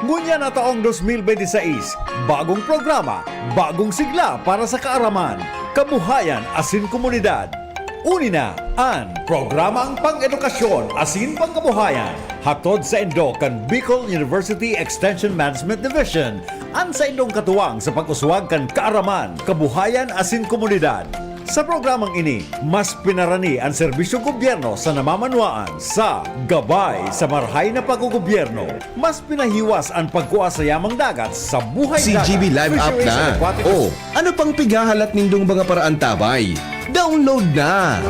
Ngunya na taong 2026, bagong programa, bagong sigla para sa kaaraman, kabuhayan asin komunidad. Uni na ang programang pang-edukasyon asin pangkabuhayan hatod sa Indo kan Bicol University Extension Management Division ang sa indong katuwang sa pag-uswag kan kaaraman, kabuhayan asin komunidad. Sa programang ini, mas pinarani ang serbisyong gobyerno sa namamanuaan sa gabay sa marhay na paggogobyerno. Mas pinahiwas ang pagkuha sa yamang dagat sa buhay dagat. CGB Live App Fisheries na. and Aquatic Ano pang pighahalat nindong mga paraan tabay? Download na!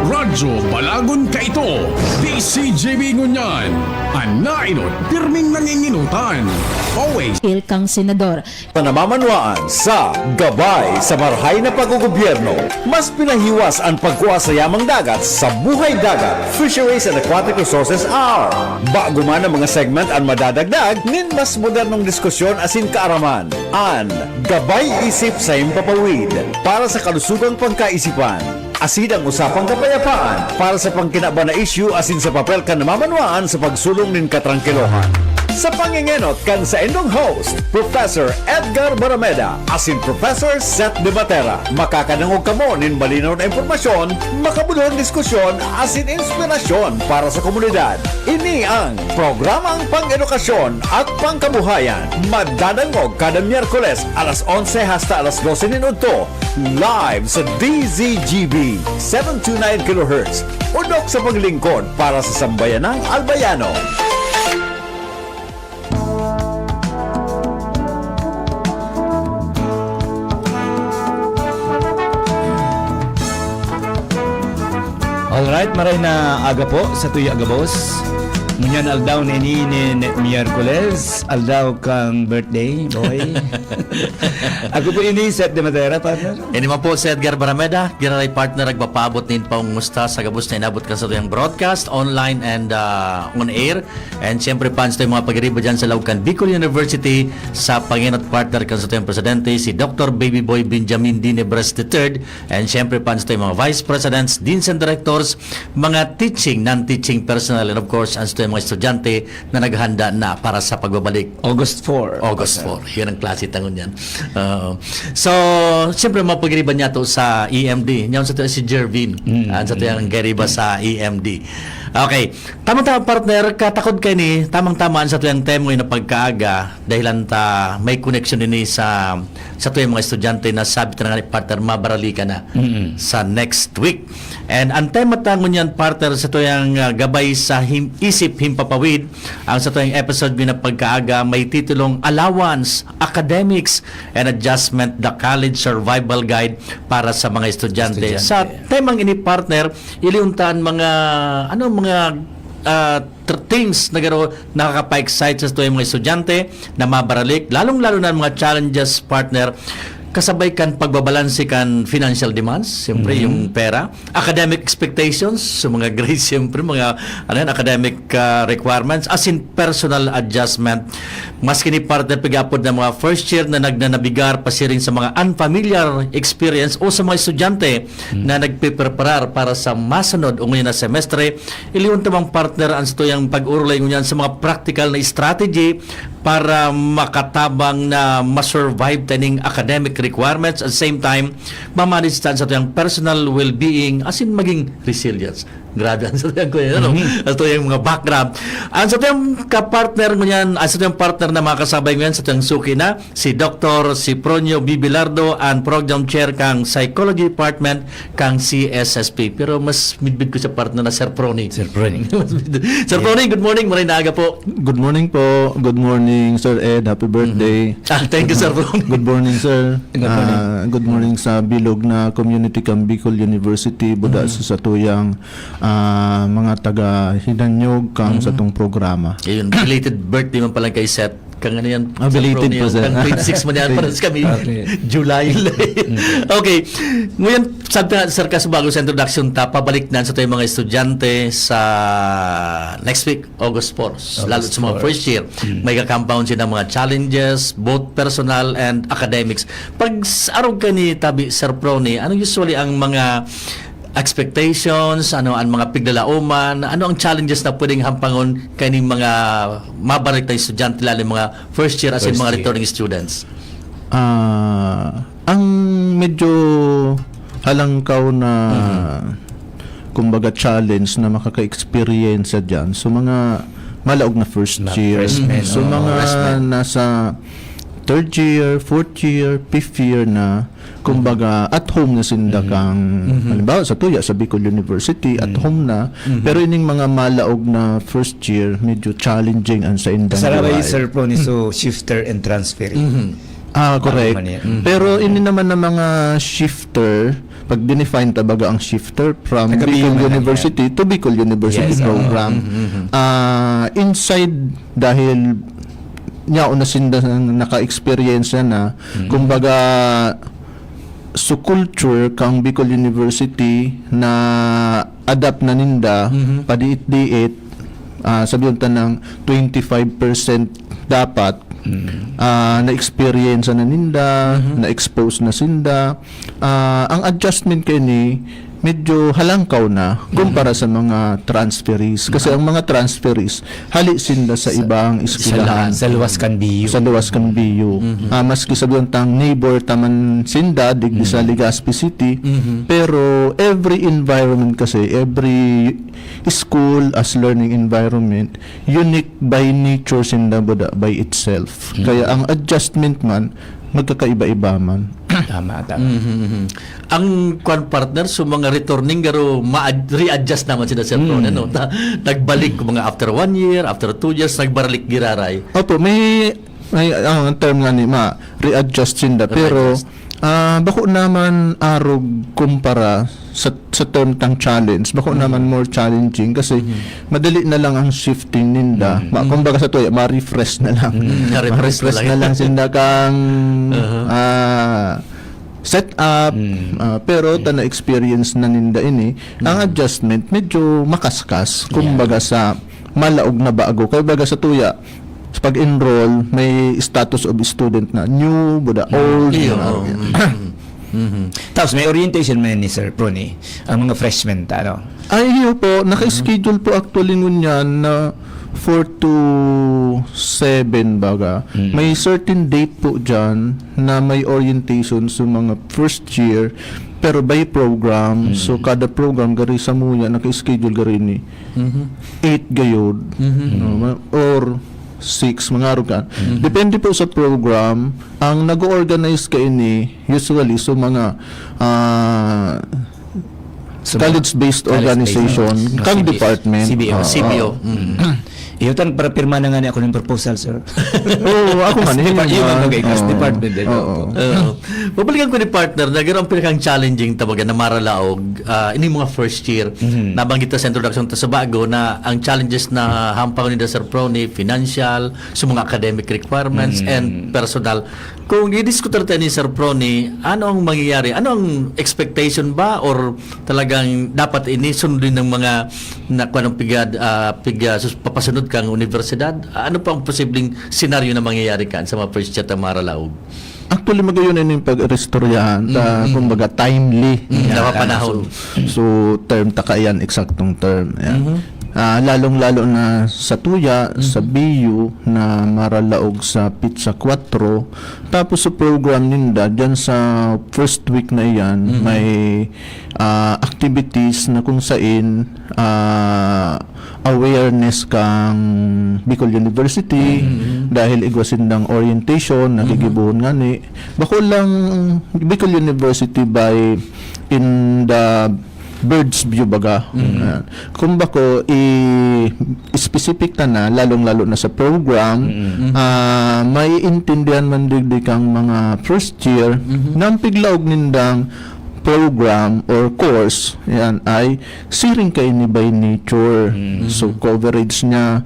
Radyo Balagon ka ito, DCGB Ngunyan, ang nainot, pirming nanginginutan. Always Il kang senador. sa namamanuaan sa gabay sa marhay na paggogobyerno. Mas pinahiwas ang pagkuha sa yamang dagat sa buhay dagat. Fisheries and Aquatic Resources are. Bago man ang mga segment ang madadagdag, nin mas modernong diskusyon asin kaaraman. An Gabay Isip sa Himpapawid para sa kalusugang pangkaisipan. Asin ang usapang kapayapaan para sa pangkinaba na issue asin sa papel ka namamanuaan sa pagsulong nin katrangkilohan. Sa pangingenot kan sa indong host, Professor Edgar Barameda asin Professor Seth De Batera. Makakanangog kamo nin malinaw na impormasyon, makabulong diskusyon asin inspirasyon para sa komunidad. Ini ang programang pang-edukasyon at pangkabuhayan. Madadangog kada Miyerkules alas 11 hasta alas 12 minuto. Live sa DZGB 729 kHz. Udok sa paglingkod para sa sambayanang albayano. Alright, maray na aga po sa tuyo agabos. Ngunyan aldaw ni Miyerkules, aldaw kang birthday, boy. Ako po ini, Seth De Matera, partner. Ini man po si Edgar Barameda, ginaray partner nagpapabot nin pangungusta sa gabos na inabot ka sa tuyang broadcast, online and on air. And siyempre fans tayo mga pag-iriba dyan sa Laucan Bicol University sa panginat partner kan sa tuyang presidente, si Dr. Baby Boy Benjamin Dinebres III. And siyempre fans tayo mga vice presidents, deans and directors, mga teaching, non-teaching personnel, and of course, ang mga estudyante na naghanda na para sa pagbabalik August 4. August 4. Yan ang klase tangon yan. So, siyempre mapagriban niya to sa EMD. Yan sa to si Jervin. Sa to yung gariba sa EMD. Okay. Tama-tama partner, katakod kayo ni tamang-tamaan sa to yung temoy na pagkaaga dahilan ta may connection din sa to yung mga estudyante na sabi ta nga ni partner, mabarali ka na sa next week. And ang tema tangon yan partner sa to yung gabay sa isip himpapawid. Ang sa to yung episode na pagkaaga may titulong Allowance, Academics, and Adjustment, the College Survival Guide para sa mga estudyante. Sa temang ini partner, iliuntaan mga things na garo nakaka-excite sa yung mga estudyante na mabaralik, lalong-lalo na mga challenges partner kasabay kan pagbabalanse kan financial demands, siyempre yung pera, academic expectations, so mga grades, siyempre mga academic requirements, as in personal adjustment. Maski ni partner pagapod na mga first year na nagnanabigar pasiring sa mga unfamiliar experience o sa mga estudyante na nagpipreparar para sa masunod o ngayon na semestre, iliyon tamang partner ang ito yung pag-urulay ngunyan sa mga practical na strategy para makatabang na ma-survive taning academic requirements at the same time mamanage sa yung personal well-being as in maging resilience. Grabe ang sa ko yan, ito yung mga background. Ang sa yung kapartner mo yan, ang sa yung partner na makasabay mo yan sa yung suki na, si Dr. Cipronio Bibilardo, ang program chair kang Psychology Department kang CSSP. Pero mas midbid ko sa partner na Sir Prony. Sir Prony, good morning. Maray na aga po. Good morning po. Good morning, Sir Ed. Happy birthday. Thank you, Sir Prony. Good morning, sir. Good morning sa bilog na community kang Bicol University. Buda sa tuyang mga taga Hinanyog kang sa tong programa. Ayun, belated birthday man pala kay Seth. Kang ano yan? Belated po, sir. Kang 26 man yan. Parang kami, July. Okay. Ngayon, sabi nga, sir, kasi bago sa introduction, pabalik na sa tayo mga estudyante sa next week, August 4. Lalo sa mga first year. May ka-compound sila ng mga challenges, both personal and academics. Pag araw ka ni Tabi, Sir Prony, ano usually ang mga expectations, ano ang mga piglalauman, ano ang challenges na pwedeng hampangon kaning mga mabalik na estudyante lalo yung mga first year as in First mga year. returning students? Ang medyo halangkaw na kumbaga challenge na makaka-experience dyan. So mga malaog na first Na year. freshmen, So oo, mga freshmen. nasa third year, fourth year, fifth year na kumbaga at home na sinda kang halimbawa sa Tuya sa Bicol University at home na pero ining mga malaog na first year medyo challenging ang sa indang Kasarabay, buhay. Sir Pro, ni so shifter and transfer. Correct. Ano man yan? Pero ini naman ng mga shifter, pag dinefine tabaga ang shifter from Taga-Bicol Bicol na University to Bicol University Yes, program. Inside dahil nya una sinda naka-experience na kumbaga so culture kang Bicol University na adapt na ninda padiit-diit sabihin ta ng 25% dapat na-experience na ninda, na-expose na sinda. Ang adjustment kay ni medyo halangkaw na kumpara sa mga transferees. Kasi ang mga transferees, hali sinda sa ibang eskwelahan. Sa luwas kan biyo. Sa luwas kang BU. Maski sabihin tang neighbor taman sinda, digdi sa Legazpi City. Pero every environment kasi, every school as learning environment, unique by nature sinda bada by itself. Kaya ang adjustment man, magkakaiba-iba man. Tama. Ang kwan partner so mga returning garo ma-readjust naman sila Sir Pro no? Nagbalik mga after 1 year, after 2 years nagbalik giraray. Opo, may ang term nga ni readjust sinda pero bako naman arog kumpara sa term tang challenge bako naman more challenging kasi madali na lang ang shifting ninda kumbaga sa tuya ma-refresh na lang ma-refresh na lang sinda kang set up pero na experience na ninda ini ang adjustment medyo makaskas kumbaga sa malaog na bago kay baga sa tuya pag enroll may status of student na new buda old Tapos may orientation man ni Sir Pro ni ang mga freshmen ano. ay hiyo po naka-schedule po actually ngunyan na 4 to 7 baga. May certain date po dyan na may orientation sa mga first year pero by program. So kada program gari sa muya naka-schedule gari ni 8 gayod or 6 mga arugan. Depende po sa program. Ang nag-organize ka ini usually so mga college-based organization kang department. CBO. CBO. Iyon para pirma na nga ni ako ng proposal, sir. Oo, ako man. Department din. Babalikan ko ni partner na gano'n ang pinakang challenging tabaga na maralaog ini mga first year nabanggit ta sa introduction ta sa bago na ang challenges na hampang ni Sir Pro ni financial sa mga academic requirements and personal. Kung i-diskutar tayo ni Sir Pro ni ano ang mangyayari? Ano ang expectation ba or talagang dapat ini sundin ng mga na kanang papasunod kang universidad? Ano pa ang posibleng senaryo na mangyayari kan sa mga first year na maralaog? Actually, magayon na yung pag-restoryahan kumbaga timely. Napapanahon. So, term takayan, eksaktong term. Yan. Lalong-lalo na sa Tuya, sa BU, na maralaog sa Pizza 4. Tapos sa program ninda, dyan sa first week na yan, may activities na kung saan awareness kang Bicol University dahil igwasindang orientation nakigibuhon nga ni bako lang Bicol University by in the bird's view baga. Kung bako i-specific na lalong-lalo na sa program may intindihan man digdi kang mga first year nang piglaog nindang program or course yan ay siring kay ni by nature so coverage niya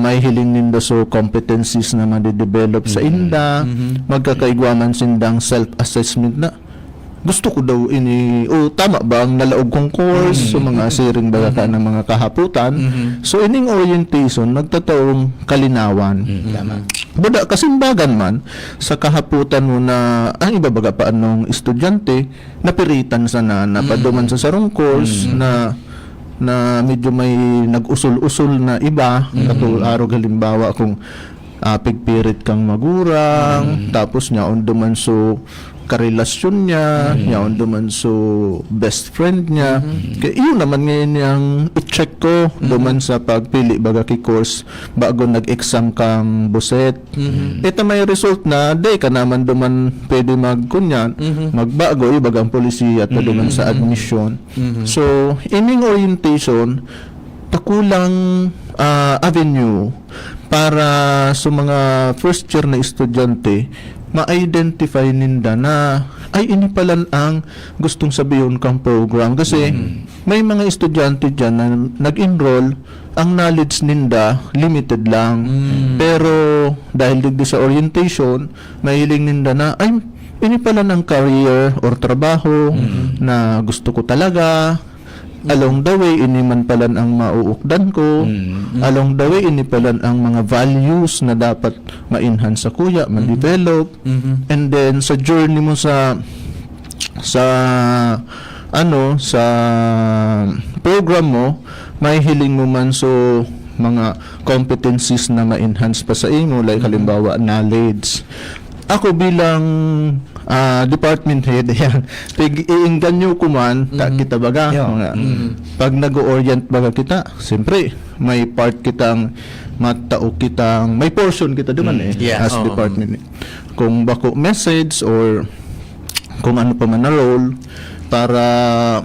may hiling ninda so competencies na ma-develop sa inda magkakaigwaman sindang self-assessment na gusto ko daw ini tama ba ang nalaog kong course so mga siring baga ka ng mga kahaputan so ining orientation nagtataong kalinawan Buda kasimbagan man sa kahaputan mo na ang iba baga pa anong estudyante napiritan sana na paduman sa sarong course na medyo may nag-usul-usul na iba katulad araw halimbawa kung pigpirit kang magurang tapos nya on duman so karelasyon niya, yaon duman so best friend niya. Kaya yun naman ngayon yung i-check ko duman sa pagpili baga ki course bago nag-exam kang buset. Ito may result na day ka naman duman pwede magkunyan, magbago bagang polisiya at duman sa admission. So, ining orientation takulang avenue para sa mga first year na estudyante ma-identify ninda na ay ini pala ang gustong sabihin kang program kasi may mga estudyante dyan na nag-enroll ang knowledge ninda limited lang pero dahil digdi sa orientation mahiling ninda na ay ini pala ng career or trabaho na gusto ko talaga. Along the way, ini man palan ang mauukdan ko. Along the way, ini palan ang mga values na dapat ma-enhance sa kuya, ma-develop. And then, sa journey mo sa program mo, may hiling mo man so mga competencies na ma-enhance pa sa imo, like halimbawa, knowledge. Ako bilang department head, yan, iingganyo ko man, kita baga, mga, pag nag-orient baga kita, siyempre, may part kitang, matao kitang, may portion kita duman as department. Kung bako message or kung ano pa man na role, para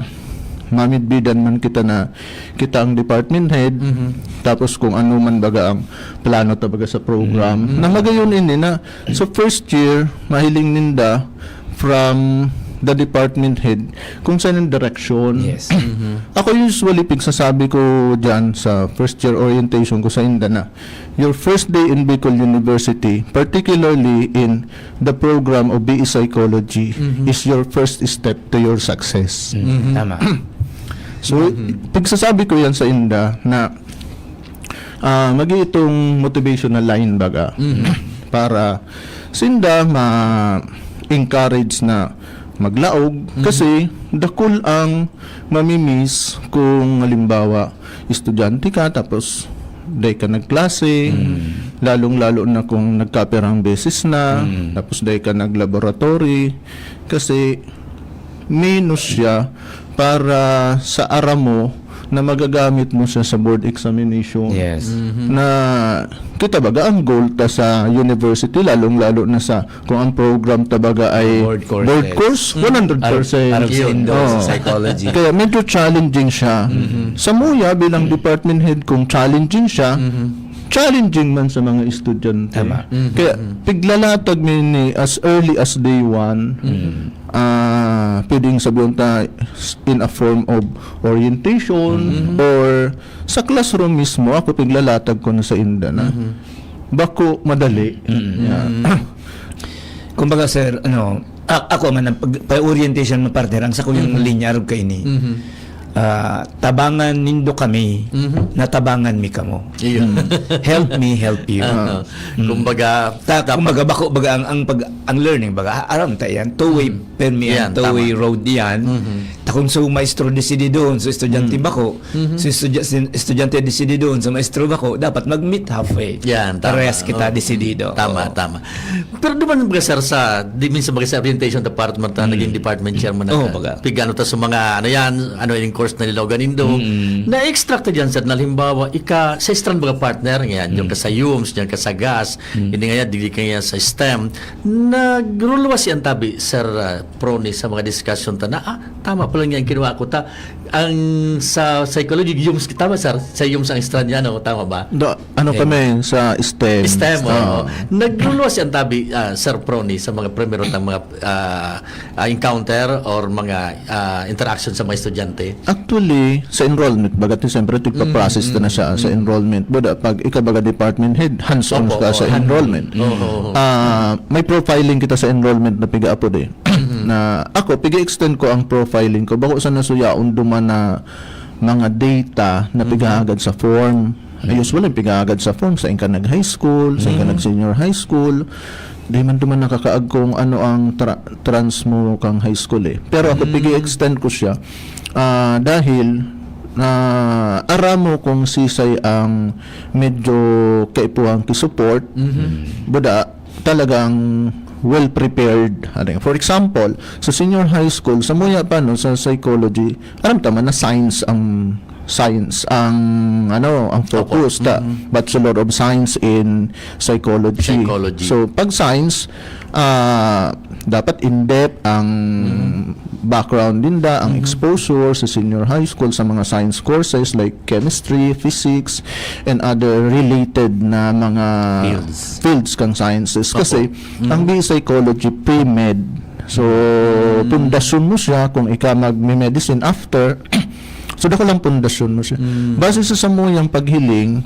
mamidbidan man kita na kita ang department head tapos kung ano man baga ang plano tabaga sa program na magayon ini na so first year mahiling ninda from the department head kung saan ang direction. Yes. Ako usually pigsasabi ko dyan sa first year orientation ko sa inda na your first day in Bicol University, particularly in the program of BE Psychology, is your first step to your success. Tama. So, pagsasabi ko yan sa inda na itong motivational line baga para sinda ma-encourage na maglaog kasi dakol ang mamimiss kung halimbawa estudyante ka tapos day ka nagklase lalong-lalo na kung nagkaperang beses na tapos day ka naglaboratory kasi minus siya para sa ara mo na magagamit mo siya sa board examination. Yes. Na kita baga ang goal ta sa university lalong-lalo na sa kung ang program tabaga ay Board course courses. 100%. Arab Indo Oo. sa psychology. Kaya medyo challenging siya. Sa MUYA bilang department head kung challenging siya, challenging man sa mga estudyante. Tama. Kaya piglalatag ni as early as day 1 pwedeng sabihin ta in a form of orientation or sa classroom mismo ako piglalatag ko na sa inda na bako madali. Kumbaga sir, ako man ang pag-orientation ng partner, ang sa ko yung linya arog kay ni. Tabangan nindo kami, natabangan mi kamo. Help me, help you. Kumbaga, Kumbaga bako baga ang learning baga aram ta yan two-way permi Yan, two-way road yan. Takon so maestro decide doon so estudyante bako. So estudyante decide doon so maestro bako dapat mag-meet halfway. Yan, tama. Parehas kita decidido. Tama. Pero di ba sir sa minsan sa orientation department naging department chairman na baga. pigano ta sa mga yung course na nilaw ganindo na-extract dyan sir na halimbawa sa strand mga partner ngayon yung ka sa UMS yung ka sa gas hindi ngayon digdi kaya sa STEM nagruluwas yan tabi sir Prony sa mga discussion ta na tama pala nga yung kinuha ko ta ang sa psychology UMS tama sir sa UMS ang strand yan tama ba? Kami sa STEM. STEM, nagluluwas yan tabi, Sir Prony, sa mga primero ng mga encounter or mga interaction sa mga estudyante? Actually, sa enrollment, bagat siyempre tigpa-process na siya sa enrollment. But pag ikabaga department head, hands-on ka sa enrollment. May profiling kita sa enrollment na piga-apo na ako, piga-extend ko ang profiling ko. Bako sa nasuyaon duman na mga data na piga-agad sa form. Usually, pigagad sa form, sa ka nag-high school, sa ka nag-senior high school, di man duman nakakaag kung ano ang trans mo kang high school eh. Pero ako pigi-extend ko siya dahil ara mo kung sisay ang medyo kaipuang ki-support, buda talagang well prepared. For example, sa senior high school, sa muya pa no, sa psychology, aram tama na science ang focus, Bachelor of Science in Psychology. So pag science, dapat in-depth ang background dinda, ang exposure sa senior high school sa mga science courses like chemistry, physics, and other related na mga fields kang sciences. Kasi ang psychology pre-med, so pundasyon mo siya kung ika mag-medicine after. So dako lang pundasyon mo siya. Base sa samuyang paghiling,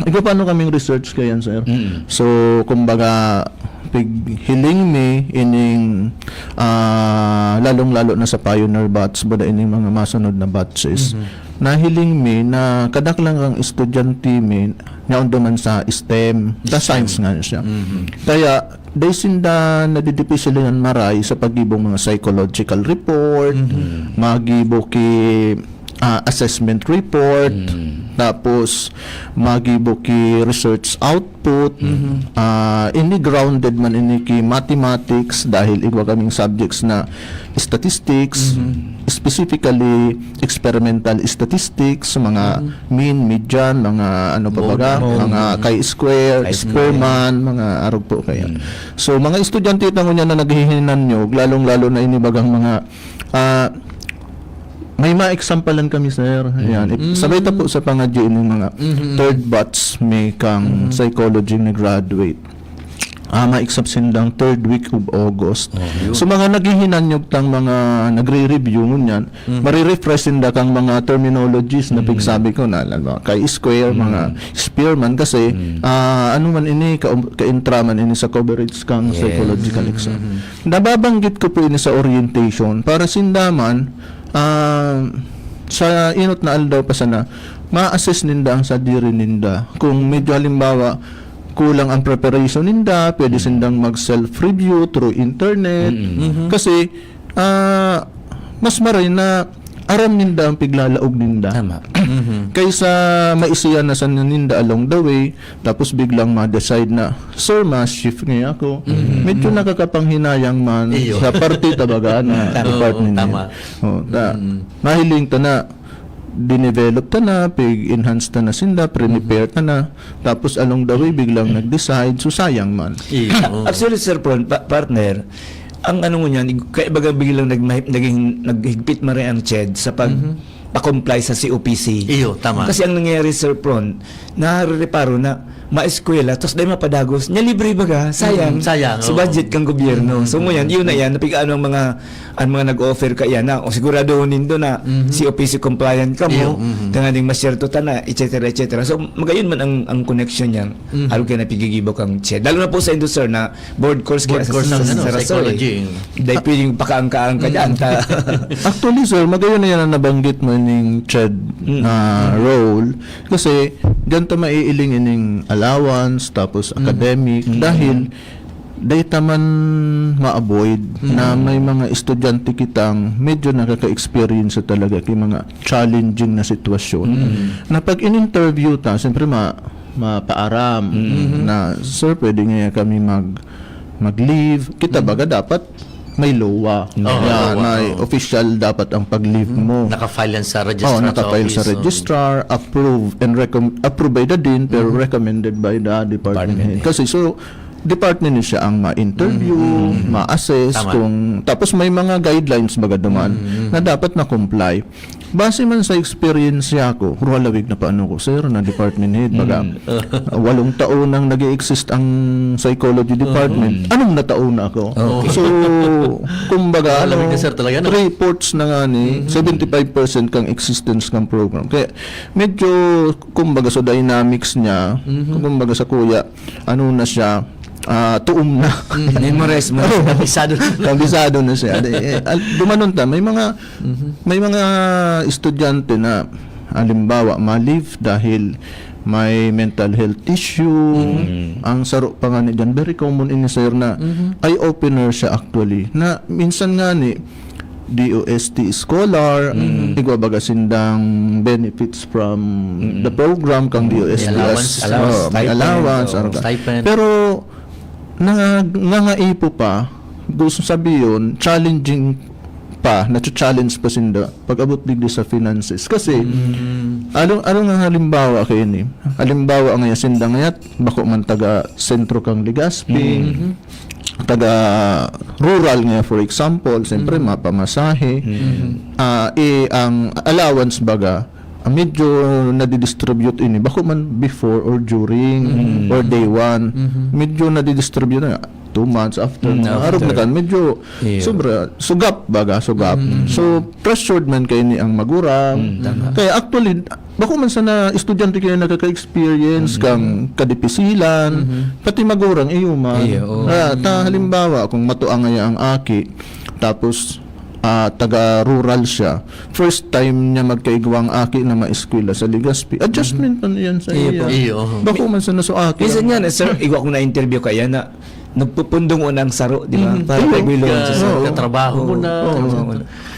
ikaw paano kaming research kayan, sir? So kumbaga hiling mi ining lalong-lalo na sa pioneer batch bada ining mga masunod na batches. Nahiling mi na kadaklang ang estudyante mi na man sa STEM, sa science nga siya. Kaya dahil sinda nadidipis sila ng maray sa pagibong mga psychological report, magibo ki assessment report, tapos magibo ki research output, ini grounded man ini ki mathematics dahil igwa kaming subjects na statistics, specifically experimental statistics, mga mean, median, mga ano pa baga, mga chi-square, Spearman, mga arog po kaya. So mga estudyante tango niya na naghihinan nyo, lalong-lalo na ini bagang mga may ma-examplean kami, sir. Ayan. Sabay ta po sa pangadyo ng mga third batch may kang psychology na graduate. Ma-exam sindang third week of August. So mga naghihinanyog tang mga nagre-review ngunyan, mari-refresh sinda kang mga terminologies na pigsabi ko na chi-square, mga Spearman kasi ano man ini ka-intra man ini sa coverage kang psychological exam. Nababanggit ko po ini sa orientation para sindaman sa inot na aldaw pa sana ma-assess ninda ang sa diri ninda kung medyo halimbawa kulang ang preparation ninda, pwede sindang mag self-review through internet kasi mas maray na aram ninda ang piglalaog ninda. Tama. Kaysa maisiyan na sa ninda along the way, tapos biglang ma-decide na, sir, ma-shift ngayon ako. Medyo nakakapanghinayang man sa party tabaga na department niya. Mahiling ta na, dinevelop ta na, pig-enhance ta na sinda, prepare ta na, tapos along the way, biglang nag-decide, so sayang man. Actually, Sir partner, ang ano mo niyan, kaya baga biglang naghigpit mare ang CHED sa pa-comply sa COPC. Iyo, tama. Kasi ang nangyayari, Sir Pron, nahareparo na maeskwela, tapos dahil mapadagos, niya libre baga, sayang. Sayang, sa budget kang gobyerno. So mo yan, yun na yan, napigaan ang mga nag-offer ka yan, na, o sigurado nindo na COPC compliant ka mo, tanganing masyerto ta na, etc. etc. So magayon man ang connection niyan, alo kaya napigigibaw kang CHED. Lalo na po sa Indusir na board course Board course ng psychology. Dahil pwedeng pakaangka-angka dyan. Actually, sir, magayon na yan ang nabanggit mo ng CHED role kasi ganito maiiling ining allowance tapos academic dahil data man ma-avoid na may mga estudyante kitang medyo nakaka-experience talaga kay mga challenging na sitwasyon na pag in-interview ta siyempre mapaaram na sir pwede nga kami mag-leave kita baga dapat may LOA. May official dapat ang pag-leave mo. Naka-file yan sa registrar. Naka-file sa registrar, approved and approved by the dean pero recommended by the department head. Kasi so department siya ang ma-interview, ma-assess kung tapos may mga guidelines baga duman na dapat na comply. Base man sa experience ko, ruhalawig na paano ko, sir, na department head, baga, 8 taon nang nag-exist ang psychology department, anong na taon na ako? So, kumbaga, Ruhalawig na, sir, talaga, no? 3 reports na nga ni, 75% kang existence ng program. Kaya, medyo, kumbaga, sa dynamics niya, kumbaga sa kuya, ano na siya, tuom na. Memorize mo. Kabisado na siya. Dumanon ta, may mga estudyante na halimbawa ma-leave dahil may mental health issue. Ang saro pa nga ni dyan, very common ini sir na eye-opener siya actually. Na minsan nga ni, DOST scholar, igwa baga sindang benefits from the program kang DOST. Allowance, May allowance. ano ka. stipend. Pero, nangaipo pa, gusto sabihin, challenging pa, na-challenge pa sinda pag-abot digdi sa finances. Kasi, anong nga halimbawa kayo ni? Halimbawa nga sinda ngayat, bako man taga sentro kang Legazpi, taga rural nga for example, siyempre mapamasahe. Ang allowance baga, medyo nadidistribute ini bako man before or during or day one, medyo nadidistribute na 2 months after, araw na kan medyo sobra sugap baga sugap. So pressured man kay ni ang magurang. Kaya actually bako man sana estudyante kayo nakaka-experience kang kadipisilan, pati magurang iyuma. Ta halimbawa kung matuang nga ang aki, tapos taga-rural siya. First time niya magkaigwang aki na maeskwela sa Legazpi. Adjustment pa yan sa iya. Bako man sana sa aki. Minsan yan, sir, igwa ko na-interview kaya na nagpupundong unang saro, di ba? Para pag-wilong sa saro. Trabaho mo na.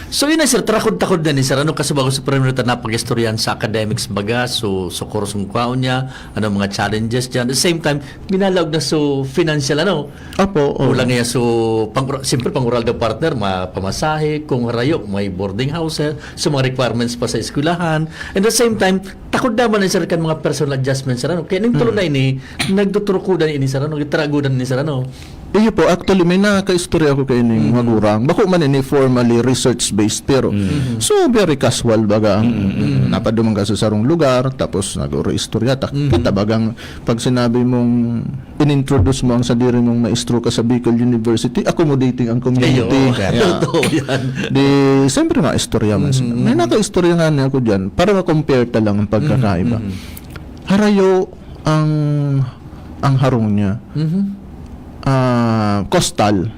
So yun na sir, takod-takod na ni sir. Ano kasabago sa Premierita na pag-istoryan sa academics baga, so course ng kwaon niya, ano mga challenges dyan. At the same time, binalawag na so financial ano. Apo. Ulang niya so, siyempre pang-oral the partner, pamasahe, kung rayo, may boarding houses, so mga requirements pa sa eskwelahan. And at the same time, takod naman ni sir kan mga personal adjustments sir ano. Kaya nung tulo na ini, nagtuturukudan ini sir ano, itaragudan ni sir ano. Iyo po, actually may nakaka-istorya ako kayo ng magurang. Bako man ini formally research-based pero so very casual baga. Napadumang ka sa sarong lugar tapos nag-istorya. Kita bagang pag sinabi mong inintroduce mo ang sadiri mong maestro ka sa Bicol University, accommodating ang community. Totoo yan. Di, siyempre nga istorya man sila. May naka-istorya nga niya ako dyan para ma-compare ta lang ang pagkakaiba. Harayo ang harong niya. Coastal.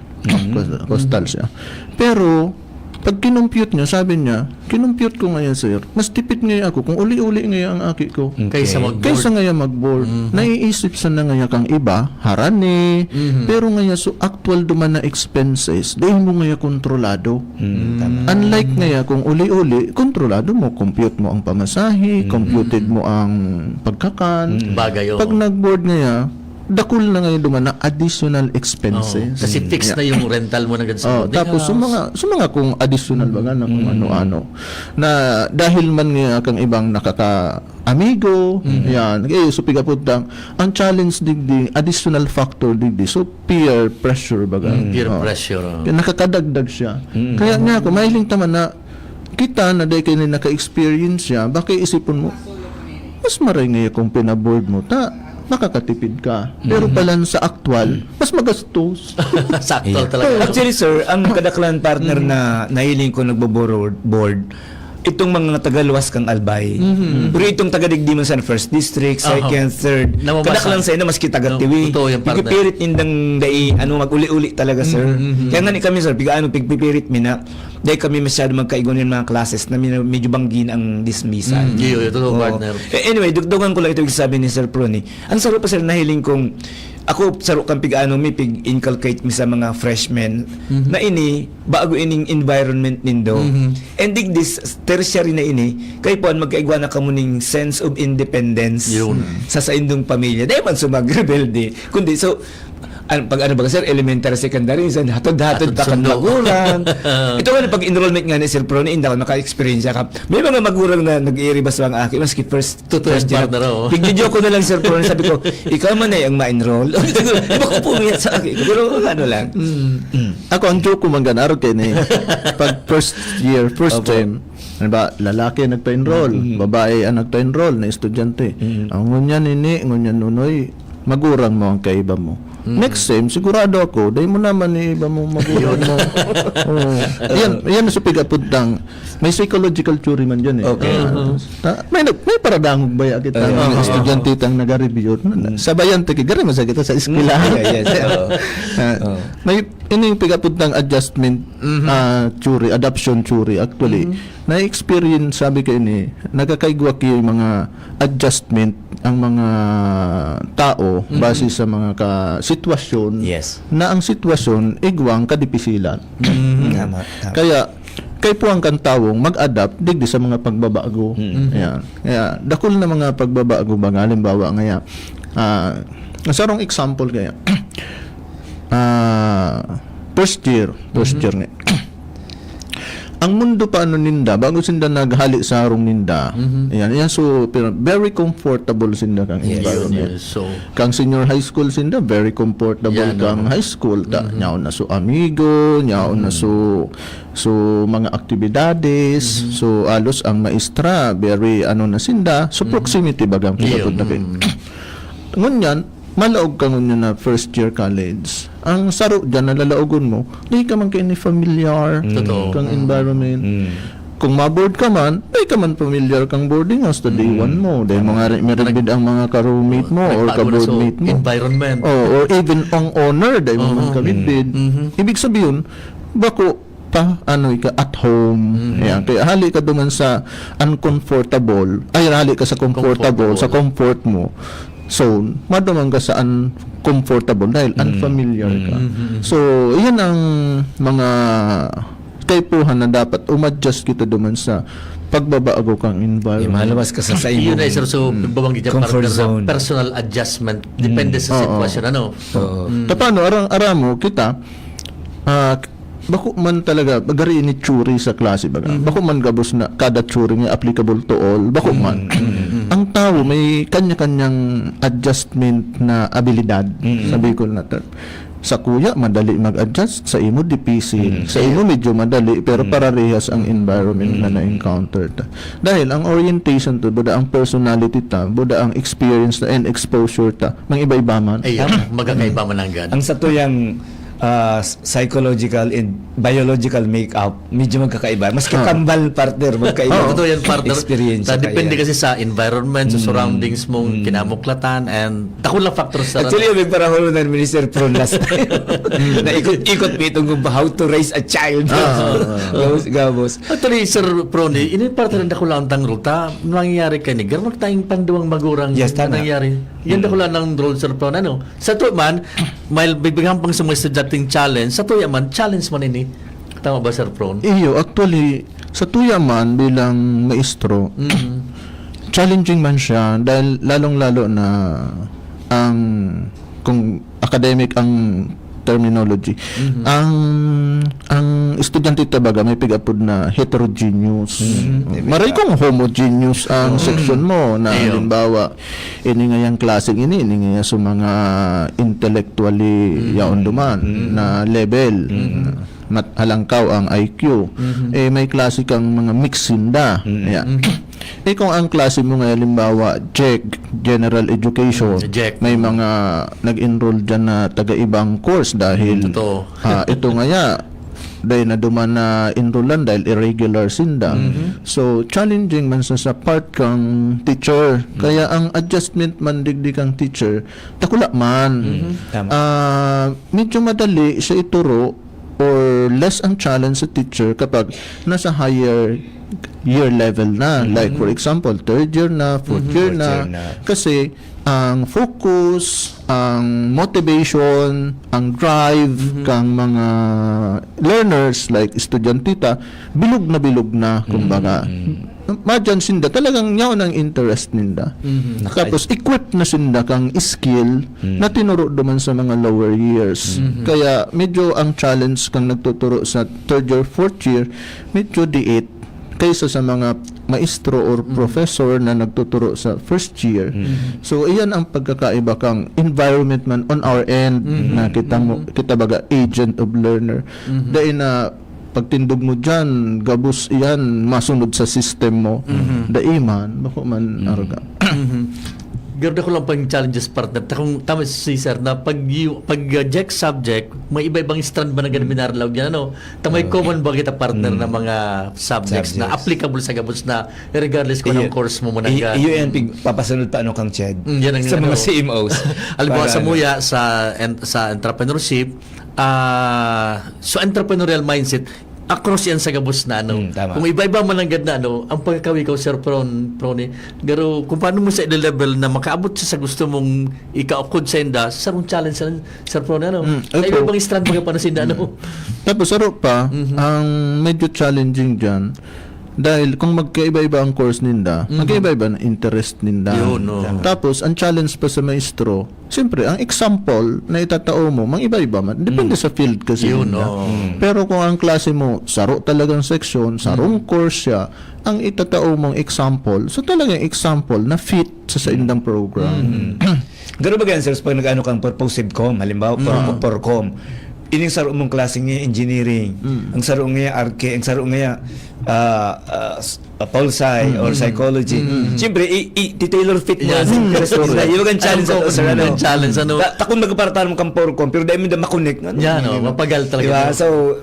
Coastal siya. Pero, pag kinumpute niya, sabi niya, kinumpute ko ngayon, sir, mas tipid ngayon ako kung uli-uli ngayon ang aki ko. Kaysa mag-board. Kaysa ngayon mag-board. Naiisip sa na ngayon kang iba, harani, pero ngayon, so actual duman na expenses, dahil mo ngayon kontrolado. Unlike ngayon, kung uli-uli, kontrolado mo, compute mo ang pamasahe, computed mo ang pagkakan. Bagay, oo. Pag nag-board ngayon, dakul na ngayon duman na additional expenses. Kasi fixed na yung rental mo na ganun sa boarding tapos house. mga kung additional baga na kung ano-ano na dahil man nga kang ibang nakaka-amigo yan so pigaputang ang challenge digdi additional factor digdi so peer pressure baga Peer pressure. kaya nakakadagdag siya kaya nga ako mahiling taman na kita na dahil kayo naka-experience siya baka isipon mo mas maray ngayon kung pinaboard mo makakatipid ka. Pero palan sa actual, mas magastos. Sakto talaga. Actually, sir, ang kadaklan partner na nahiling ko nagbo-board, itong mga tagaluwas kang Albay. Pero itong taga-digdi mo sa first district, second, third, Namamasa. kadaklan sa ina, maski taga-tiwi. Totoo yung partner. Pipipirit nindang dai, mag-uli-uli talaga, sir. Kaya nga ni kami, sir, pigpipirit mi na, dahil kami masyado magkaigon yung mga classes na medyo banggin ang dismissal. Iyo, totoo partner. Anyway, dugdugan ko lang ito yung sabi ni Sir Proni. Ang sarap pa sir, nahiling kong ako saro kang may pig-inculcate mi sa mga freshmen na ini bago ining environment nindo. And dig this tertiary na ini kay puan magkaigwa na kamuning sense of independence Yun. sa indong pamilya. Dahil man sumagrebelde. Kundi so pag ano ba sir, elementary, secondary, minsan hatod-hatod pa kang sundo. magulang. Ito nga, pag enrollment nga ni Sir Proni, hindi ako naka-experience ka. May mga magulang na nag-iiribas ang aki, maski first year. Pigdidyo ko na lang Sir Proni, sabi ko, ikaw man ay ang ma-enroll. Iba ko pumiyat sa aki. Pero ano lang. Ako, ang joke ko manganaro kayo pag first year, first term, ba, lalaki ang nagpa-enroll, babae ang nagpa-enroll na estudyante. Ang ngunyan ngunyan nunoy, magurang mo ang kaiba mo. Next time, sigurado ako, dahil mo naman iba mo magurang mo. Yan sa pigapuntang, may psychological theory man dyan Okay. May paradangog ba kita ang estudyante tang nag-review. Sabayan, gari mo sa kita sa eskwelahan. Yes. May Ining pigapuntang adjustment theory, adoption theory actually. Na-experience sabi ko ini, nagkakaigwa kayo yung mga adjustment ang mga tao base sa mga sitwasyon Yes. na ang sitwasyon igwang kadipisilan. Tama. Kaya kay po ang kantawong mag-adapt digdi sa mga pagbabago. Ayan. Kaya dakol na mga pagbabago ba nga halimbawa ngaya sarong example kaya first year nga. Ang mundo pa ano ninda bago sinda naghali sa harong ninda. Ayan so pero very comfortable sinda kang environment. So, Kang senior high school sinda very comfortable Yan, kang high school ta nyaon na so amigo nyaon na so mga aktibidades so alos ang maestra very ano na sinda so proximity bagang pinapod na kayo. Ngunyan malaog ka ngunyan na first year college ang saro dyan nalalaogon mo di ka man kayo ni familiar Totoo. kang environment. Kung ma-board ka man, ay ka man familiar kang boarding house to day one mo. Dahil mga meron ang mga ka-roommate mo or ka-boardmate mo. environment. Or even ang owner dahil mo man kabitbid. Ibig sabihin, bako pa ano ka at home. Ayan, kaya hali ka duman sa uncomfortable. Ay hali ka sa comfortable, sa comfort mo. So, maduman ka sa uncomfortable dahil unfamiliar ka. So, yan ang mga kaipuhan na dapat umadjust kita duman sa pagbabago kang environment. Malabas ka sa Yun imong ay sir, so babanggit niya comfort partner zone. na personal adjustment depende sa sitwasyon ano. Tapano aramo kita bako man talaga bagari ni churi sa klase baga. Bako man gabos na kada churi nga applicable to all. Bako man. Ang tao may kanya-kanyang adjustment na abilidad. Sabi ko na sa kuya madali mag-adjust, sa imo difficile. Sa imo medyo madali pero parehas ang environment na na-encounter ta. Dahil ang orientation to, buda ang personality ta, buda ang experience ta and exposure ta, mang iba-iba man. Ayun, magkakaiba man ang gan. ang sa tuyang psychological and biological makeup medyo magkakaiba. Mas kakambal partner magkaiba. Totoo yan partner. Experience. Depende kasi sa environment, sa surroundings mong kinamuklatan and dako lang factors sa Actually, may parahon na Minister Pron last time. na ikot-ikot mo itong how to raise a child. Gabos. Actually, Sir Prony, ini parte rin dako lang tang ruta. Nangyayari kay ni Garmak tayong panduang magurang Yes, tama. nangyayari. Yan dako lang ng role, Sir Prony. Ano? Sa to man, may bibigyan pang sa mga estudyanteng challenge. Sa to man, challenge man ini. Tama ba, Sir Prony? Iyo, actually, sa tuyaman bilang maestro, challenging man siya dahil lalong-lalo na ang kung academic ang terminology. Ang estudyante tabaga may pigapod na heterogeneous. Maray kong homogeneous ang section mo na halimbawa ini nga yang klaseng ini nga sa mga intellectually yaon duman na level. Halangkaw ang IQ. May klase kang mga mixinda. Ayan. Kung ang klase mo nga halimbawa General Education, may mga nag-enroll dyan na taga-ibang course dahil ito nga dahil na duman na enrollan dahil irregular sinda. So, challenging man sa part kang teacher. Kaya ang adjustment man digdi kang teacher, takula man. Medyo madali siya ituro or less ang challenge sa teacher kapag nasa higher year level na. Like for example, third year na, fourth year na. Kasi ang focus, ang motivation, ang drive kang mga learners like estudyantita, bilog na kumbaga. Madyan sinda talagang yaon ang interest ninda. Tapos equipped na sinda kang skill na tinuro duman sa mga lower years. Kaya medyo ang challenge kang nagtuturo sa third year, fourth year, medyo diit kaysa sa mga maestro or professor na nagtuturo sa first year. So iyan ang pagkakaiba kang environment man on our end na kita baga agent of learner. Dahil na pagtindog mo dyan, gabos iyan, masunod sa system mo. Daiman, bako man arga. Gerda ko lang pang challenges partner. Tama si Sir na pag Jack subject, may iba-ibang strand ba na ganun binaralaw yan, ano? Tamay common ba kita partner na mga subjects na applicable sa gabos na regardless kung anong course mo muna ka. Iyo yan, papasunod pa ano kang Ched. Yan ang sa mga CMOs. Halimbawa sa muya, sa entrepreneurship, so entrepreneurial mindset across yan sa gabos na Tama. kung iba-iba man lang gad na ang pagkakawi ko Sir Prone pero kung paano mo sa level na makaabot siya sa gusto mong ikaukod sa inda sa sarong challenge sa Sir Prone sa iba-ibang strand mga panasinda Tapos saro pa, ang medyo challenging dyan, dahil kung magkaiba-iba ang course ninda, magkaiba-iba ang interest ninda. Yun, no. Tapos, ang challenge pa sa maestro, siyempre, ang example na itatao mo, mang iba-iba man. Depende sa field kasi Yun, ninda. no. Pero kung ang klase mo, saro talagang section, sarong course siya, ang itatao mong example, so talagang example na fit sa indang program. Gano'n ba ganyan, sir, pag nag-ano kang purposive com, halimbawa, porcom, ining saro mong klase nga engineering, ang saro nga arke, ang saro nga pol-sci or psychology. Siyempre, i-tailor fit mo. Yeah. Yung ang challenge Ano, sir, ang challenge, Takong magpartaan mo kang porcom, pero dahil mo na makonek. Yan, mapagal talaga. Diba? So,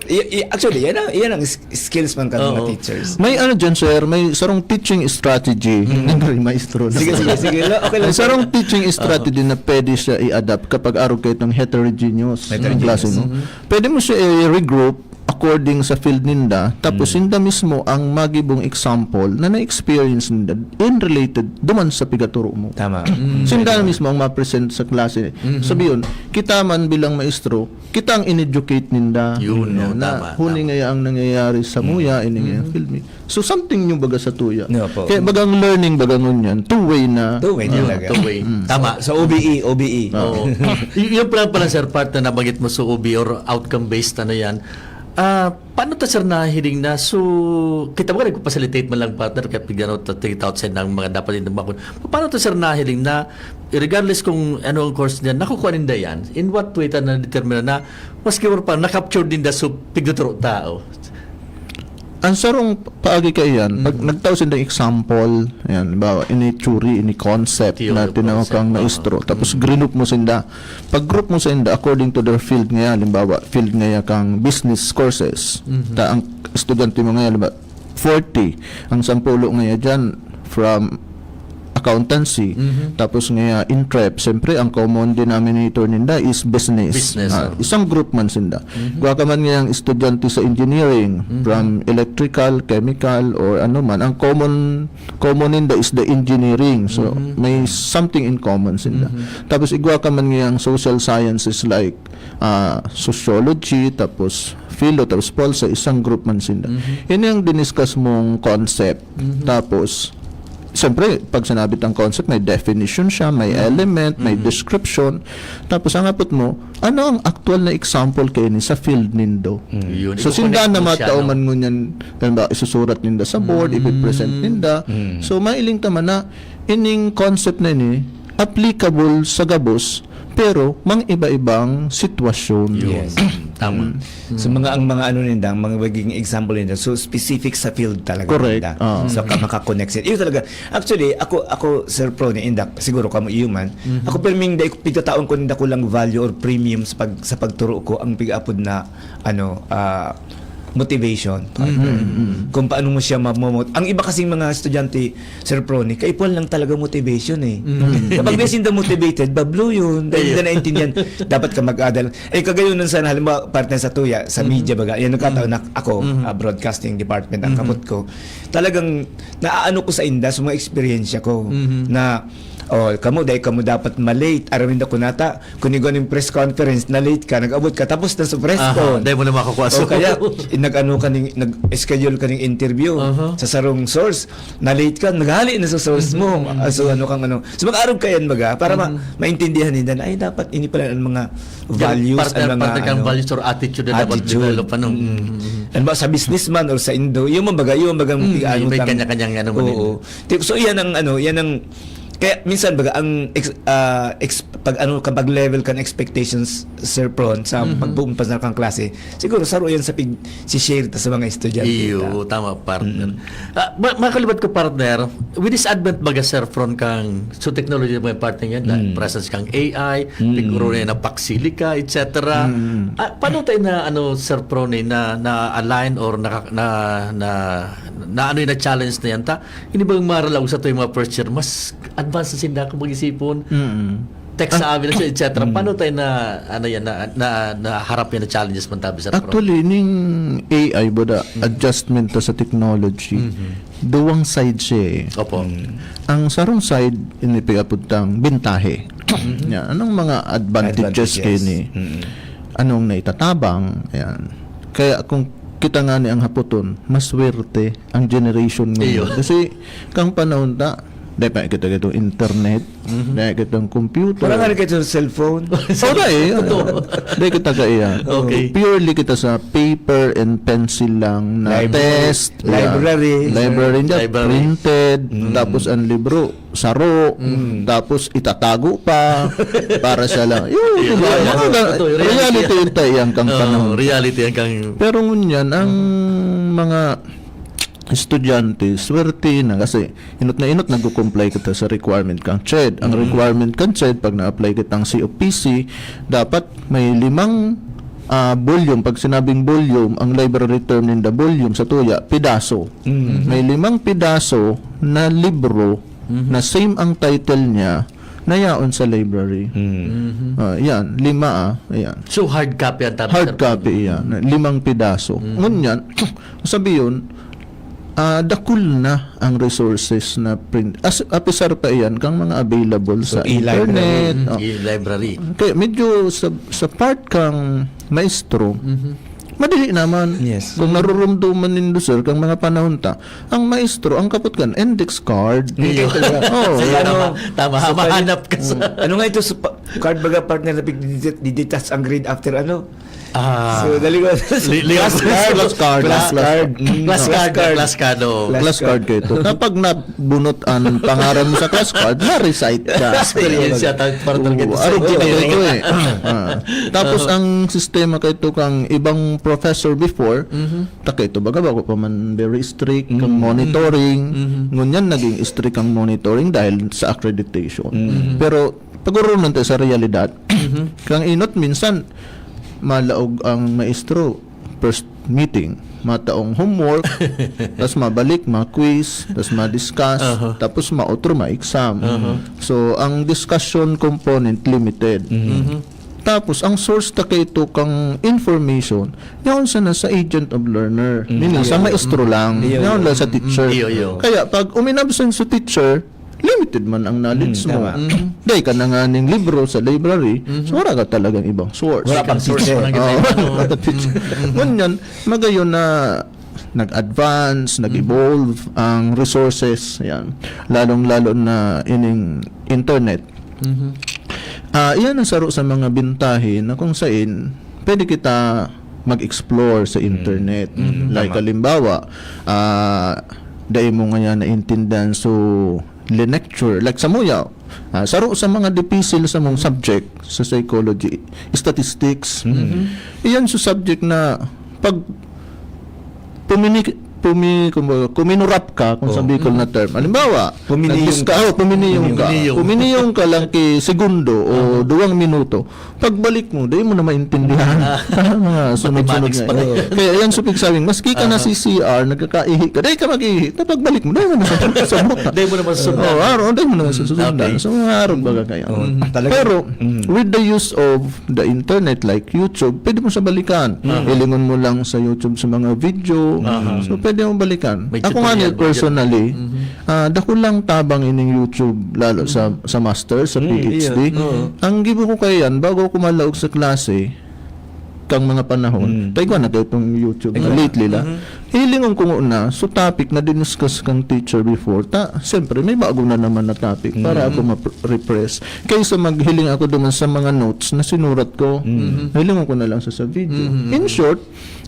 actually, yan ang skills man ka Oo. mga teachers. May ano dyan, sir, may sarong teaching strategy. Hindi maestro. Sige. Okay lang. May sarong teaching strategy na pwede siya i-adapt kapag araw kayo ng heterogeneous ng klase mo. Pwede mo siya i-regroup according sa field ninda, tapos sinda mismo ang magibong example na na-experience ninda in related duman sa pigaturo mo. Tama. Sinda na mismo ang ma-present sa klase. Sabi yun, kita man bilang maestro, kita ang in-educate ninda. Yun, no, na tama, huni nga ang nangyayari sa muya, ini nga ang film. So something yung baga sa tuya. No, po. Kaya bagang learning bagang yan, two-way na. Two-way talaga. Two-way. Tama. So, OBE. Oo. Yung pala sir, part na nabanggit mo sa OB or outcome-based yan, paano ta sir nahiling na? So, kita mo ka nagpa-facilitate man lang partner kaya bigyan out take it outside ng mga dapat din bakon. Paano ta sir nahiling na regardless kung ano ang course niya, nakukuha ninda yan? In what way ta na-determine na maski or pa na-capture din da so pigduturo tao? Ang sarong paagi kayan, pag nagtawsin ng example, ayan, bawa, ini theory, ini concept Theory, na tinawag kang maestro, tapos group mo sinda. Pag group mo sinda, according to their field ngayon, halimbawa, field ngayon kang business courses, ta ang estudyante mo ngayon, halimbawa, 40, ang sampulo ngayon dyan, from accountancy, tapos ngayon intrep, siyempre ang common denominator ninda is business. Isang group man sinda. Kuha ka man ngayang estudyante sa engineering, from electrical, chemical, or ano man, ang common ninda is the engineering. So, may something in common sinda. Tapos igwa ka man ngayang social sciences like sociology, tapos philo, tapos pol sa isang group man sinda. Yan yung diniscuss mong concept. Tapos, siyempre, pag sinabit ang concept, may definition siya, may element, may description. Tapos, ang apot mo, ano ang actual na example kayo ni sa field nindo? Yun. So, sinda na matao man ngunyan, ba, isusurat ninda sa board, ipipresent ninda. So, mailing taman na, ining concept na ini, applicable sa gabos, pero mang iba-ibang sitwasyon. Yes. Tama. So ang mga ano nindang, mga magiging example nindang, so specific sa field talaga. Correct. Nindang. So makakonect sila. Iyo talaga. Actually, ako Sir Pro ni Indak, siguro kamo human. Ako perming dai pigtataon ko ninda ko lang value or premium sa pagturo ko ang pig-apod na motivation. Kung paano mo siya ang iba kasing mga estudyante, Sir Prony, kaipuan lang talaga motivation eh. Kapag besin the motivated, bablo yun. Dahil na naintindihan, dapat ka mag-adal. Kagayon nun sana, halimbawa, partner sa tuya, sa media baga, yan nagkataon na ako, broadcasting department, ang kapot ko. Talagang, naaano ko sa inda, sa mga experience ko, na kamo dapat malate. Aramin da kunata, kunigo ng press conference, na late ka, nag-abot ka, tapos na sa press con. Dahil mo na makakuha. O kaya, nag-schedule ka ng interview sa sarong source, na late ka, naghali na sa source mo. So, So, mag-arog ka yan baga, para maintindihan nila na, ay, dapat ini pala ang mga values, ang mga, kang values or attitude na dapat develop. Ano ba, sa businessman or sa Indo, yung mabaga, may kanya-kanyang Oo. So, yan ang kaya minsan baga ang kapag level kan expectations Sir Pron sa pagpumpas na kang klase, siguro saro yan sa si share ta sa mga estudyante. Iyo, tama partner. Makalibat ko partner, with this advent baga Sir Pron kang so technology mo yung partner yan, presence kang AI, siguro na paksilika, etc. Paano tayo na Sir Pron na align or na yung challenge na yan ta? Hindi ba yung maralaw sa to yung mga first year mas advanced na sinda kung mag-isipon. text sa amin et cetera. Paano tayo na ano yan na harap yan na challenges man tabi, sir? Actually, ning AI boda adjustment to sa technology. Duwang side siya eh. Opo. Ang sarong side inipigaputang bintahe. Yan. Anong mga advantages kini? Anong naitatabang? Ayan. Kaya kung kita nga ni ang haputon, maswerte ang generation Iyo. ngayon. Kasi kang panahon ta, dahil kita itong internet, dahil kitang computer. Wala nga rin kayo sa cellphone. Dahil kita kaya. Okay. Purely kita sa paper and pencil lang na test. Library. Library niya, Library. printed. Tapos ang libro, saro. Tapos itatago pa. Para siya lang. Yun, diba? Totoo, Reality yun tayo yung kang panahon. Reality yan kang... Pero ngunyan, ang mga estudyante, swerte na kasi inot nagko-comply kita sa requirement kang CHED. Ang requirement kang CHED, pag na-apply kitang COPC, dapat may 5 volume. Pag sinabing volume, ang library term in the volume sa tuya, pidaso. May 5 pidaso na libro na same ang title niya na yaon sa library. Yan, 5 ayan. So, hard copy ang tabi, Hard copy yan. 5 pidaso. Ngunyan, sabi yun, dakul na ang resources na print. Apisar pa iyan kang mga available sa e-library. internet. library. Kaya medyo sa part kang maestro, madili naman. Yes. Kung narurumduman nindo sir kang mga panahon ta, ang maestro ang kapot kan index card. Oh, Tama, mahanap ka sa... Ano nga ito sa card baga partner na diditas ang grade after ano? Ah. So, dali ko. Class card. Class card. Oh. Class card kayo ito. Kapag nabunot ang pangalan mo sa class card, na-recite ka. Experience yata para talaga ito sa Araw kita engineering. ito eh. Tapos ang sistema kayo ito kang ibang professor before, taka ito baga bago pa man very strict kang monitoring. Ngunyan naging strict ang monitoring dahil sa accreditation. Pero pag-urunan tayo sa realidad, kang inot minsan malaog ang maestro first meeting, mataong homework, tapos mabalik, ma-quiz, tapos ma-discuss, tapos ma-outro, ma-exam. So, ang discussion component limited. Tapos, ang source ta kay ito kang information, yaon sa nasa agent of learner. Meaning, sa maestro lang. Yaon lang sa teacher. Iyo. Kaya, pag uminabsent sa teacher, limited man ang knowledge mo. Dahil ka na nga ng libro sa library, so wala ka talagang ibang source. Wala pang teacher. Ngunyan, magayon na nag-advance, nag-evolve ang resources, yan. Lalong-lalo na ining internet. Iyan ang saro sa mga bintahe na kung saan pwede kita mag-explore sa internet. Like halimbawa, dahil mo nga yan naintindihan so lecture like sa muya saro sa mga dipisil sa mong subject sa psychology, statistics. Iyan sa subject na pag kuminurap ka kung sa Bicol na term. Halimbawa, puminiyong ka lang kay segundo o 2 minuto. Pagbalik mo, dahil mo na maintindihan. Mga sunod-sunod Mathematics nga. pala. Kaya yan sa pigsawing, maski ka na si CR, nagkakaihi ka, dahil ka mag-ihi, na pagbalik mo, dahil mo na sa buka. Dahil mo naman susunod. Dahil mo na sa susunod. Okay. So, mga araw baga kaya. talaga. Pero, with the use of the internet like YouTube, pwede mo siya balikan. Ilingon mo lang sa YouTube sa mga video. So, pwede mo balikan. May Ako nga tutorial, personally, dako lang tabang ining YouTube, lalo sa master, sa PhD. Ang gibo ko kaya yan, bago ako malaog sa klase, kang mga panahon, tayo ko na itong YouTube na lately la. Hilingon ko na, so topic na diniscuss kang teacher before, siyempre may bago na naman na topic para ako ma-repress. Kaysa maghiling ako naman sa mga notes na sinurat ko, hilingon ko na lang sa video. In short,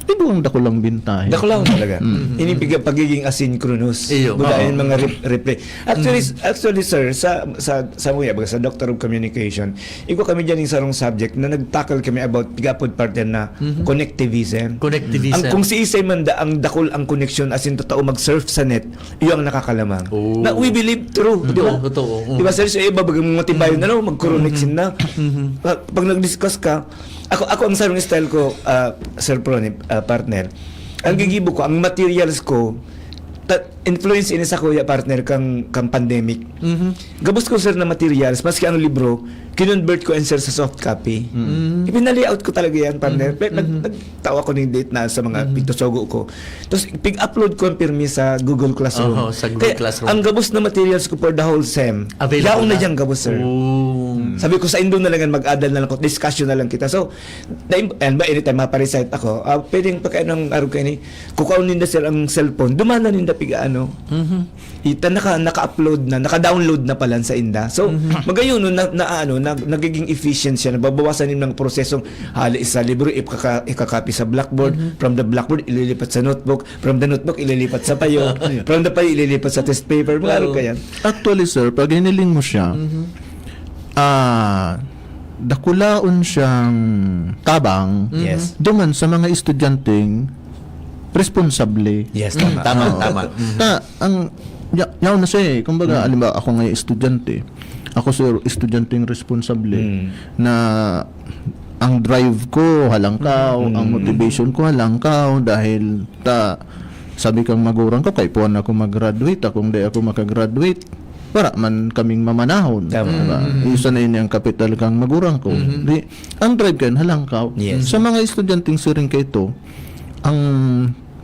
ibuang dako lang bintahe. Dako lang talaga. Inibig pagiging asynchronous. Iyo. Budayin mga replay. Actually sir, sa muya baga sa Doctor of Communication, iko kami diyan ng sarong subject na nagtackle kami about pigapod partner na connectivism. Connectivism. Kung si Isay man ang dakol ang connection as in totoo mag-surf sa net, iyo ang nakakalamang. Oh. Na we believe true, di ba? Totoo. Di ba sir, so iba bagang motibayo na no, mag-connexin na. Pag nag-discuss ka, ako ang sarong style ko, Sir Prone, partner. Ang gigibo ko, ang materials ko, influence ini sa kuya partner kang pandemic. Gabos ko sir na materials, maski ang libro, kinonvert ko sir sa soft copy. Ipinalayout ko talaga yan, partner. Nagtawa ko ng date na sa mga pitosogo ko. Tapos pig-upload ko ang pirmi sa Google Classroom. Oho, sa Google Kaya, Classroom. ang gabos na materials ko for the whole SEM, Available yaong na na? dyan gabos, sir. Sabi ko sa Indo na lang yan, mag-adal na lang ko, discussion na lang kita. So, anytime maparecite ako, pwedeng pagkain ng araw kayo ni, kukaunin na sir ang cellphone, dumana ninda piga ano. Ita naka-upload na, naka-download na pala sa Inda. So, magayon no, nagiging efficient siya, nababawasan yung mga prosesong hali sa libro, ikakopy sa blackboard, from the blackboard, ililipat sa notebook, from the notebook, ililipat sa payo, from the payo, ililipat sa test paper, mga araw kaya. Actually, sir, pag hiniling mo siya, dakulaon siyang tabang Yes. duman sa mga estudyanteng responsable. Yes, tama. Tama. Yaw na siya eh. Kumbaga, alimbawa, ako ngayon estudyante. Ako sir, estudyanteng responsable na ang drive ko halangkaw, ang motivation ko halangkaw dahil sabi kang magurang ko, kay puwan ako mag-graduate, akong di ako makagraduate, para man kaming mamanahon. Tama. Diba? Isa na yun yung capital kang magurang ko. Di, ang drive kayo halangkaw. Yes. Sa mga estudyanteng siring ka ito, ang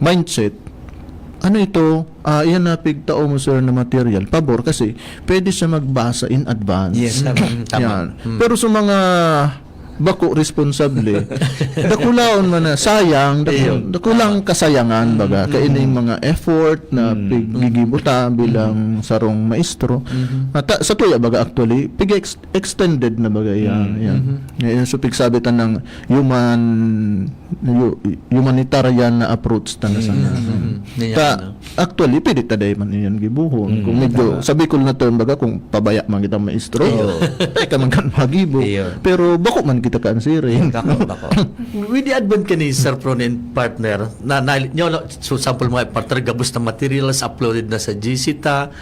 mindset, ano ito, yan na pigtao mo sir na material, pabor kasi pwede siya magbasa in advance. Yes, tama. Yan. Pero sa mga bako responsable, dakulaon man na sayang, dakulang kasayangan baga, kaya yung mga effort na pigigibuta bilang sarong maestro. Sa tuya baga actually, extended na baga yan. Yan so pigsabitan ng humanitarian na approach ta na sana. Actually, pwede taday man yan gibuhon. Kung medyo, sabi ko na term baga, kung pabaya man kita maestro, ay ka man kan magibo. Pero bako man kita kansiring. Bako. With the advent ka ni Sir Pronin partner, so sample mga partner, gabos na materials uploaded na sa GCTA.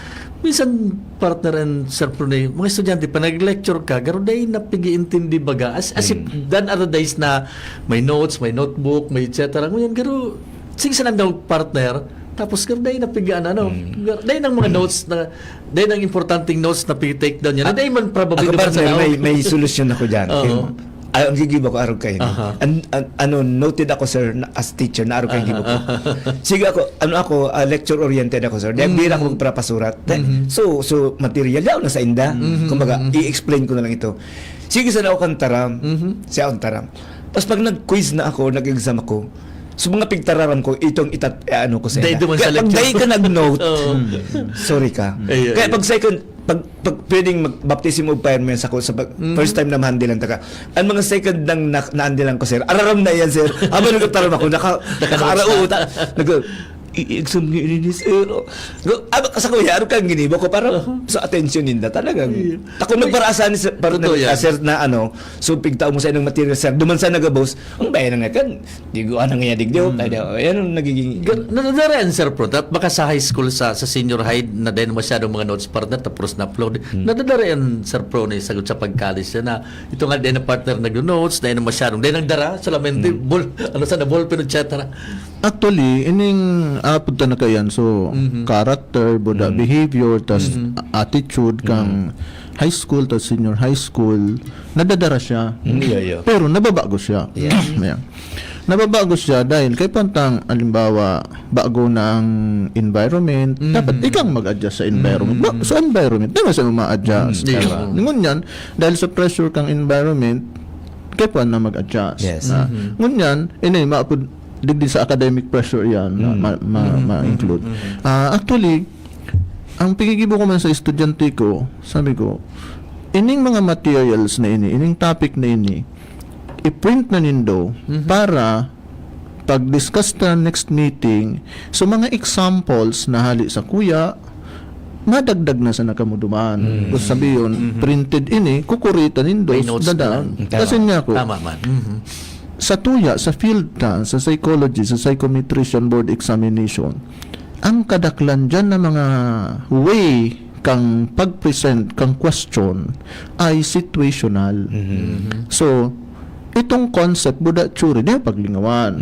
Minsan, partner and Sir Pronin, mga estudyante, pa nag-lecture ka, garo day napigi-intindi baga. As if done other days na may notes, may notebook, may etc. Ngayon, garo, sige sa daw partner, tapos garo day napigaan, day ng mga notes na, day ng importanteng notes na pig-take down yan. Day man probably Ako naman partner, may solusyon ako dyan. Oo. Ang gigiba ko araw kayo. Noted ako sir as teacher na araw kayo gibo ko. Sige ako, lecture oriented ako sir. Dahil di ako magpapasurat. So material daw na sa Inda. Kumbaga, i-explain ko na lang ito. Sige sana ako kantaram. Siya akong taram. Tapos pag nag-quiz na ako, nag-exam ako, so mga pigtararam ko, itong ano ko sa Day Inda. duman sa Kaya pag lecture. day ka nag-note, sorry ka. Kaya pag second, pag pwedeng mag-baptism of fire mo yan sa first time na mahandilan taka. Ang mga second nang naandilan ko, sir, araram na yan, sir. Habang nagtaram ako, naka-arauta. I-exam nyo ini, sir. Kasi ko, yaro kang ginibo ko para sa attention ninda talagang. Ako nagparaasan ni Totoo yan. sir na so pigtao mo sa inong material, sir. Duman sa nagabos, ang bayan ng nakan. Di ko anang nga digdiw. Yan ang nagiging... Nadadarayan, Sir Pro, at baka sa high school, sa senior high, na din masyadong mga notes partner, tapos na-upload. Nadadarayan, Sir Pro, na sagot sa pagkalis na ito nga din na partner nag-notes, dahil na masyadong, dahil nagdara, solamente, ball pen, etc. Actually, ining punta na kayan. So, character, buda, behavior, tas attitude kang high school, tas senior high school, nadadara siya. Pero nababago siya. Ayan. Nababago siya dahil kay pantang, alimbawa, bago na ang environment, dapat ikang mag-adjust sa environment. Sa environment, dapat siya ma-adjust. Ngunyan yan, dahil sa pressure kang environment, kay pa na mag-adjust. Yes. Ngunyan, maapod digdi sa academic pressure yan ma-include. Actually, ang pigigibo ko man sa estudyante ko, sabi ko, ining mga materials na ining topic na ini, i-print na nindo para pag-discuss na next meeting, so mga examples na hali sa kuya, madagdag na sa nakamudumaan. Kung sabi yun, printed ini, kukuritan nindo, May notes dadaan. na. Kasi nga ko, Tama man. sa tuya, sa field ta, sa psychology, sa psychometrician board examination, ang kadaklan dyan na mga way kang pag-present, kang question, ay situational. So, itong concept, buda tsuri, di paglingawan.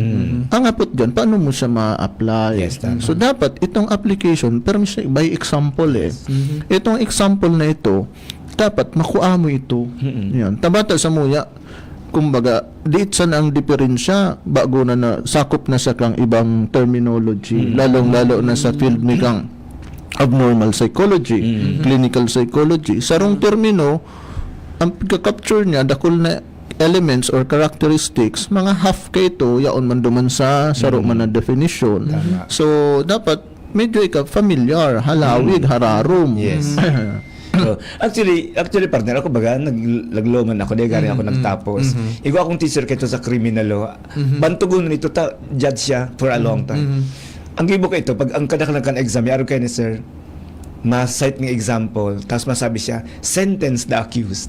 Ang apot dyan, paano mo siya ma-apply? Yes, tama. So, dapat itong application, pero by example Itong example na ito, dapat makuha mo ito. Yan. Tabata sa muya, kumbaga, diit sa ang diferensya bago na sakop na sa kang ibang terminology, lalong-lalo na sa field ni kang abnormal psychology, clinical psychology. Sarong termino, ang pagka-capture niya, dakol na elements or characteristics, mga half kay ito, yaon man duman sa saro man na definition. So, dapat medyo familiar, halawig, hararom. Yes. So, actually partner ako baga nagloman ako dahil gari ako nagtapos. Igo akong teacher kito sa criminal law. Bantugon nito ta judge siya for a long time. Ang gibo ko ito pag ang kadaklan kan exam yaro kay ni sir ma-cite ng example tapos masabi siya sentence the accused.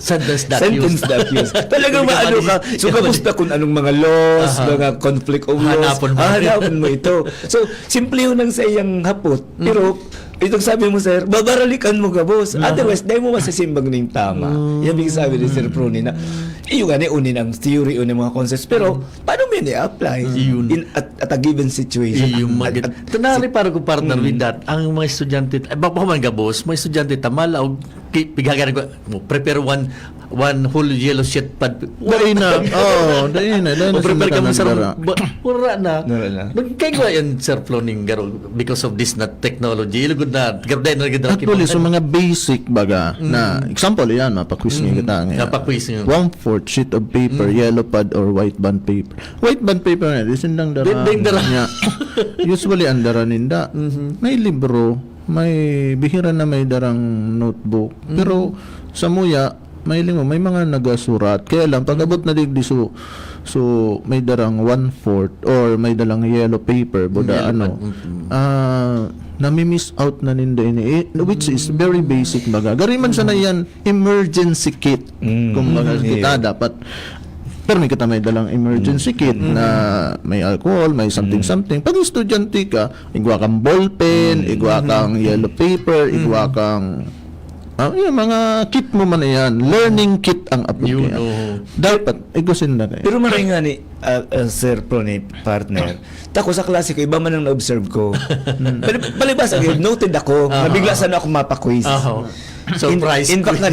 Sentence that Sentence the accused. Talagang maano ka. So, kamusta kung anong mga laws, mga conflict of laws. Hanapon mo ito. So, simple yun ang sa iyang hapot. Pero, itong sabi mo, sir, babaralikan mo ka, boss. Otherwise, dahil mo masasimbang na yung tama. Yan yung sabi ni Sir Prony na, iyo nga unin ang theory, unin mga concepts. Pero, paano mo i-apply at a given situation? Tunari para ko partner with that, ang mga estudyante, baka man ka boss, mga estudyante tamala o pigagaran ko, prepare one whole yellow sheet pad. Dahil na. Oo, dahil na. O prepare ka mo sa nagdara. Wala na. Wala na. Kaya ko yan, Sir Floning, garo, because of this na technology, ilugod na, garo dahil na Actually, so mga basic baga na example yan, mapaquiz nga kita. Napaquiz nga. 1/4 sheet of paper, yellow pad or white band paper. White band paper na, disin lang dara. Ding dara. Nya. Usually, ang dara ninda. May libro, may bihira na may darang notebook. Pero sa muya, may mga nagasurat. Kaya lang, pag abot na digdi so may darang 1/4 or may dalang yellow paper, buda nami-miss out na ninda ini, which is very basic baga. Gariman sana yan, emergency kit. Kung baga kita dapat pero may kita may dalang emergency kit na may alcohol, may something. Pag estudyante ka, igwa kang ballpen, igwa kang yellow paper, igwa kang yung mga kit mo man yan. Learning kit ang application. Dapat, igusin na kayo. Pero maray nga ni Sir Prony, partner. Tako sa klase ko, iba man ang na-observe ko. Palibas, noted ako. Nabigla sana ako mapaquiz. Surprise. In fact,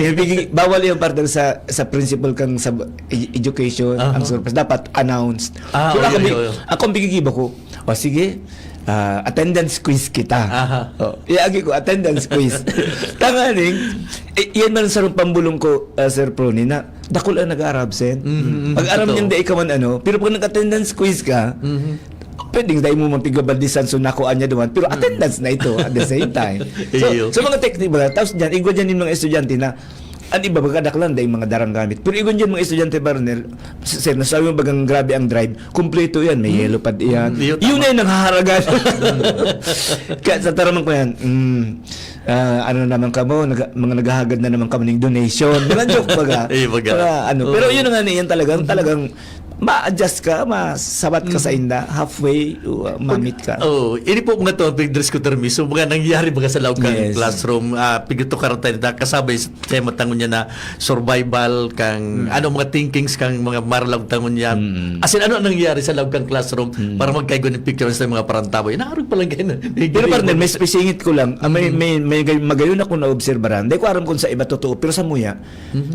bawal yung partner sa principal kang sa education, ang surprise. Dapat announced. So, ako ang bigigiba ko, sige, attendance quiz kita. Iagi ko, attendance quiz. Tanganing, yan man sa pambulong ko, Sir Prony, na dakol ang nag-a-absent. Pag-aram niyang di ikaw man pero pag nag-attendance quiz ka, pwedeng dahil mo mapigabaldisan so nakuha niya doon, pero attendance na ito at the same time. So mga technique ba, tapos dyan, igwa dyan yung mga estudyante na ang iba bagkadaklan dahil mga darang gamit. Pero igon dyan mga estudyante partner, sir, nasabi mo bagang grabe ang drive, kumpleto yan, may yellow pad yan. Yun na yung nanghaharagan. Kaya sa taramang ko yan, ano naman ka mo, mga naghahagad na naman kami ng donation. Mga joke baga. Pero yun nga yan talagang ma-adjust ka, masabat ka sa inda, halfway, mamit ka. Ini po mga to, pigdress ko termi. So, mga nangyari mga sa loob kang classroom, pigito karatay na kasabay sa matangon niya na survival kang, mga thinkings kang mga maralaw tangon niya. As in, ano nangyari sa loob kang classroom para magkaigo ng picture sa mga parantaboy. Nakarag pa lang ganyan. Pero partner, may spesingit ko lang, may magayon ako na-obserbaran. Hindi ko aram kung sa iba totoo, pero sa muya.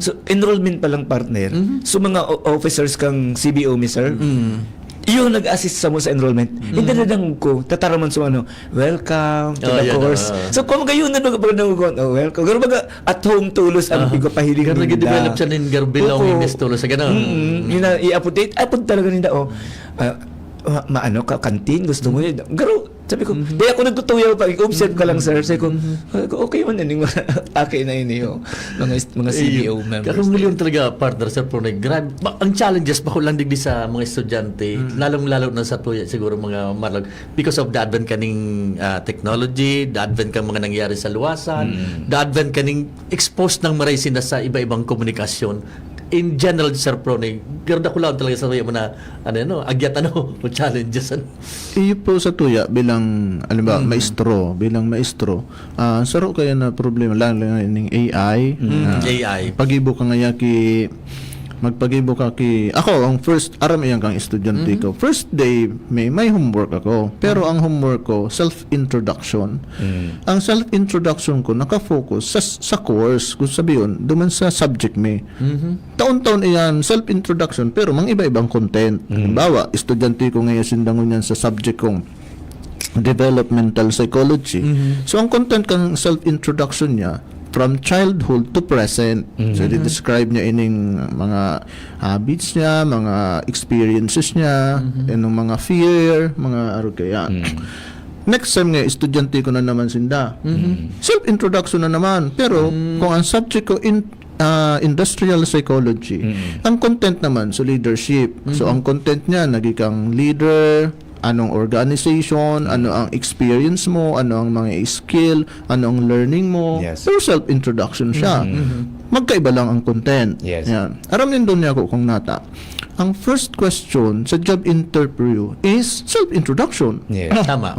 So, enrollment pa lang partner. So, mga officers kang CBO, sir. Yung nag-assist sa mo sa enrollment. Hindi na lang ko, tataraman sa welcome to the course. So, kung gayon na welcome. Garo baga, at home tulos ang bigo pahiling nila. Nag-develop siya ng garbilaw minis tulos sa gano'n. Yun na, i-update. Update talaga nila, kantin, gusto mo yun. Garo, sabi ko, di ako nagtutuyaw pa, i-observe ka lang, sir. Sabi ko, okay man yun, okay na yun mga CBO members. Karong milyon talaga, partner, sir, pero grabe. Ang challenges, bako lang digdi sa mga estudyante, lalong-lalo na sa tuya, siguro mga marlag, because of the advent kaning technology, the advent kang mga nangyari sa luwasan, the advent kaning exposed ng maray sina sa iba-ibang komunikasyon. In general, Sir Prony, garda ko lang talaga sa tuya mo na, agyat challenges. Iyo po sa tuya bilang, bilang maestro, saro kaya na problema lang ng AI. AI. Pag-ibo ka nga ki magpagibo ka ako ang first aram iyang kang estudyante ko. First day may homework ako. Pero ang homework ko self-introduction. Ang self-introduction ko naka-focus sa course. Kung sabihin, duman sa subject me. Taon-taon iyan self-introduction pero mang iba-ibang content. Halimbawa, estudyante ko ngayon sindangon yan sa subject kong developmental psychology. So ang content kang self-introduction niya from childhood to present. So, i-describe niya ining mga habits niya, mga experiences niya, anong mga fear, mga kaya. Next time nga, estudyante ko na naman sinda. Self-introduction na naman. Pero, kung ang subject ko industrial psychology, ang content naman, so leadership. So, ang content niya, naging leader, anong organization, ano ang experience mo, ano ang mga skill, ano ang learning mo. Yes. Pero self-introduction siya. Magkaiba lang ang content. Yes. Yan. Aram din doon niya ako kung nata. Ang first question sa job interview is self-introduction. Yes. Tama.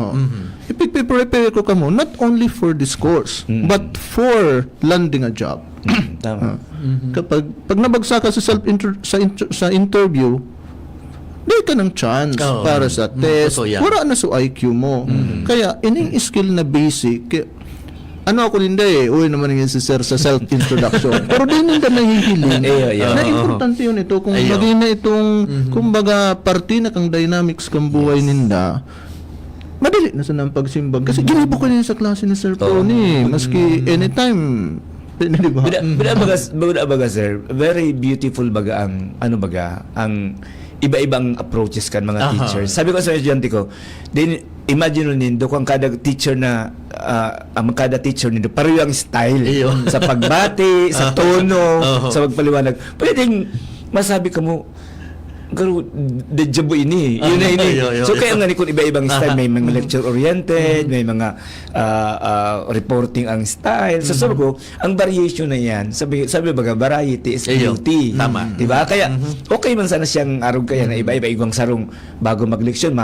Ipiprepare ko kamo not only for this course, but for landing a job. Tama. Kapag nabagsak ka sa interview, di ka ng chance Oo. para sa test. Totoo yan. Wala na sa IQ mo. Kaya, ining skill na basic, ano ako din uwi naman yung si sir sa self-introduction. Pero di nila nahihiling. Na importante yun ito. Kung Ayaw. bagay na itong, kumbaga, party na kang dynamics kang buhay ninda, madali na sa nang pagsimbag. Kasi ginibo ko din sa klase ni Sir Tony. Maski anytime, di ba? Buda baga sir, very beautiful baga ang ang iba-ibang approaches kan mga teachers. Sabi ko sa estudyante ko, then imagine nindo kung kada teacher na ang kada teacher nindo pareho ang style sa pagbati, sa tono, sa pagpaliwanag. Pwedeng masabi ka mo garo de jabo ini yun na ini so kaya nga ni kung iba-ibang style may mga lecture oriented may mga reporting ang style sa sabi ko ang variation na yan sabi baga variety is beauty Tama. diba kaya okay man sana siyang arog kaya na iba-iba igwang sarong bago mag-leksyon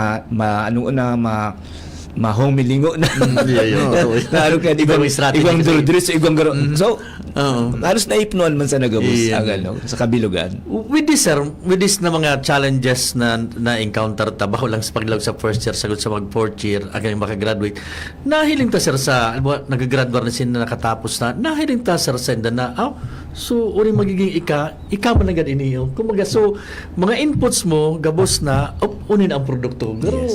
mahomilingo na na arog kaya Ibang strategy igwang kasi. duro so igwang garo so halos naipnuan man sa nagabus sa kabilugan. With this, sir, with this na mga challenges na encounter tabaho lang sa paglaw sa first year, sagot sa mag fourth year, again makagraduate, nahiling ta, sir, sa, nagagraduate na sila nakatapos na, nahiling ta, sir, sa inda na, so, uri magiging ika man agad iniyo. Kumaga, so, mga inputs mo, gabos na, unin ang produkto. Pero,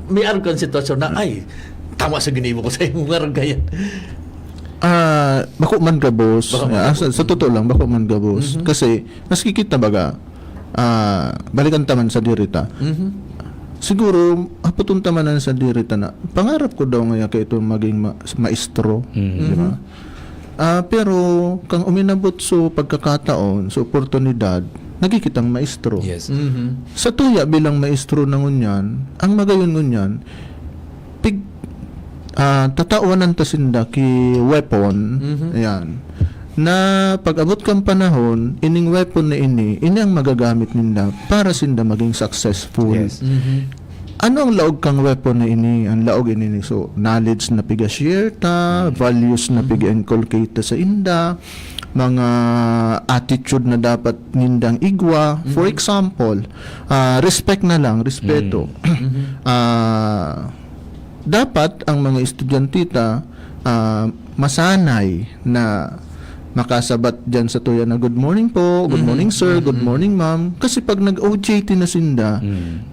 may aron kang sitwasyon na, ay, tama sa ginimo ko sa iyong aron kaya. Bako man ka boss. Sa totoo lang, bako man ka boss. Kasi, maski kita baga, balikan taman sa dirita. Siguro, haputong tamanan sa dirita na, pangarap ko daw ngayon kay ito maging maestro. Di ba? Pero, kang uminabot so pagkakataon, sa oportunidad, nagikitang maestro. Yes. Sa tuya bilang maestro na ngunyan, ang magayon ngunyan, tatauanan ta sinda ki weapon, ayan, na pag-abot kang panahon, ining weapon na ini ang magagamit ninda para sinda maging successful. Yes. Ano ang laog kang weapon na ini? Ang laog ini, so, knowledge na piga-share ta, values na piga-inculcate ta sa inda, mga attitude na dapat nindang igwa. For example, respect na lang, respeto. Dapat ang mga estudyantita masanay na makasabat dyan sa tuya na good morning po, good morning sir, good morning ma'am. Kasi pag nag-OJT na sinda,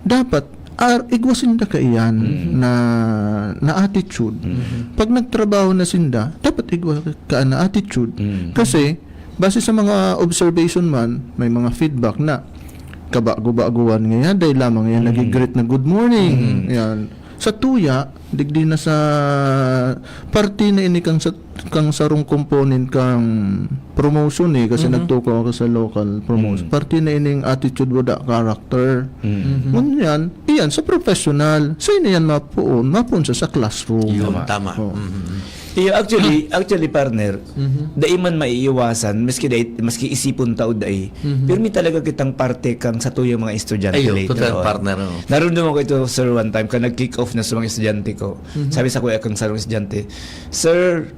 dapat igwasin na kaiyan na attitude. Pag nagtrabaho na sinda, dapat igwa ka na attitude. Kasi, base sa mga observation man, may mga feedback na kabago-baguan ngayon, dahil lamang yan nag-greet na good morning. Yan. Sa tuya, digdi na sa party na ini kang sarong component kang promotion kasi nagtuko ako sa local promotion. Party na ining attitude wada character. Ngunyan, iyan sa professional. Sa ina yan mapuon sa classroom. Yun, tama. Actually partner, dai man maiiwasan maski isipon taod dai. Pero mi talaga kitang parte kang sa tuyong mga estudyante later. Total partner. Naramdaman ko ito sir one time ka nag-kick off na sa mga estudyante ko. Sabi sa kuya kang sarong estudyante, "Sir,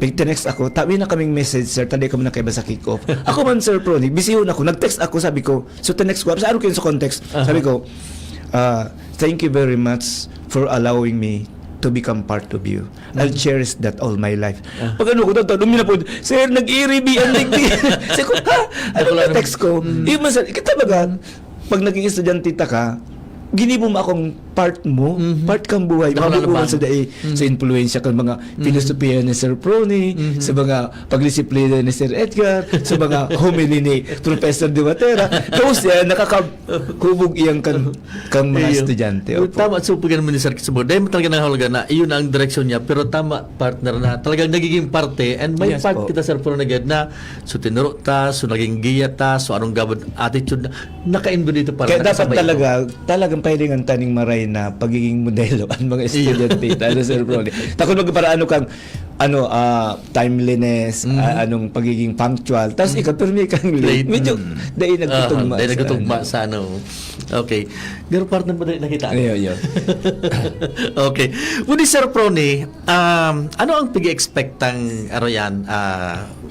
Pag-text ako, tabi na kaming message, sir, tali kami na kaiba sa kick-off. Ako man, Sir Prony, busy yun ako. Nag-text ako, sabi ko, so text ko, ano ko yun sa context? Sabi ko, thank you very much for allowing me to become part of you. I'll cherish that all my life. Pag ano ko, tanong na po, sir, nag-i-rebi ang ligdi. Sabi ko, ha? Ano na text ko? Yung man, sir, kita ba pag naging estudyantita ka, ginibom akong part mo, part kang buhay, mabubuhan sa daig, sa influensya kang mga filosofiya ni Sir Prony, sa mga pagdisiplina ni Sir Edgar, sa mga homily ni Professor De Matera. Tapos yan, nakakahubog iyang kang mga estudyante. Opo. Tama, so pag naman ni Sir Kisabo, dahil mo talaga nahalaga na iyon ang direksyon niya, pero tama, partner na talagang nagiging parte, and may Yes, part po. kita, Sir Prony, na so tinuro ta, so naging giya ta, so anong gabon attitude na naka-inbo dito para Kaya dapat nakasabay talagang pwedeng ang taning maray na pagiging modelo ang mga estudyante. Talo, Sir Prony. Takot para ano kang timeliness, anong pagiging punctual. Tapos ikaw, pero may kang late. Medyo, dahil nagtutugma. dahil nagtutugma sa ano. Okay. Pero partner mo dahil nakita. Ayun. Okay. Muli, Sir Prony, ano ang pag-expectang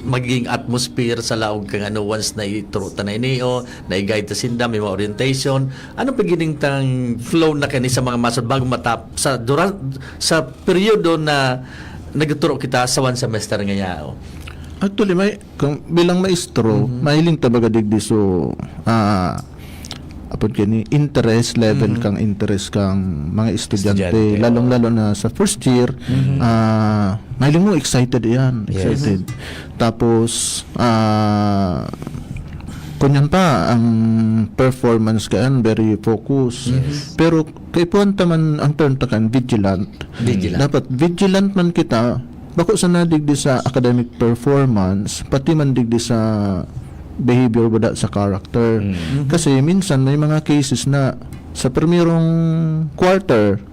magiging atmosphere sa laog kang once na ituro ta na inio, na i-guide ta sinda, may mga orientation, ano pagining tang flow na kani sa mga masod bago matap sa periodo na nagturo kita sa one semester ngayao. Actually, bilang maestro, mahiling tabaga digdi so apod kini interest level kang interest kang mga estudyante, Estudyante, lalong-lalo na sa first year, mahiling mo excited yan, excited. Tapos kunyan pa ang performance kaan very focus. Pero kay puwanta man ang term takan vigilant. Dapat vigilant man kita bako sa nadigdi sa academic performance pati man digdi sa behavior bada sa character. Kasi minsan may mga cases na sa primerong quarter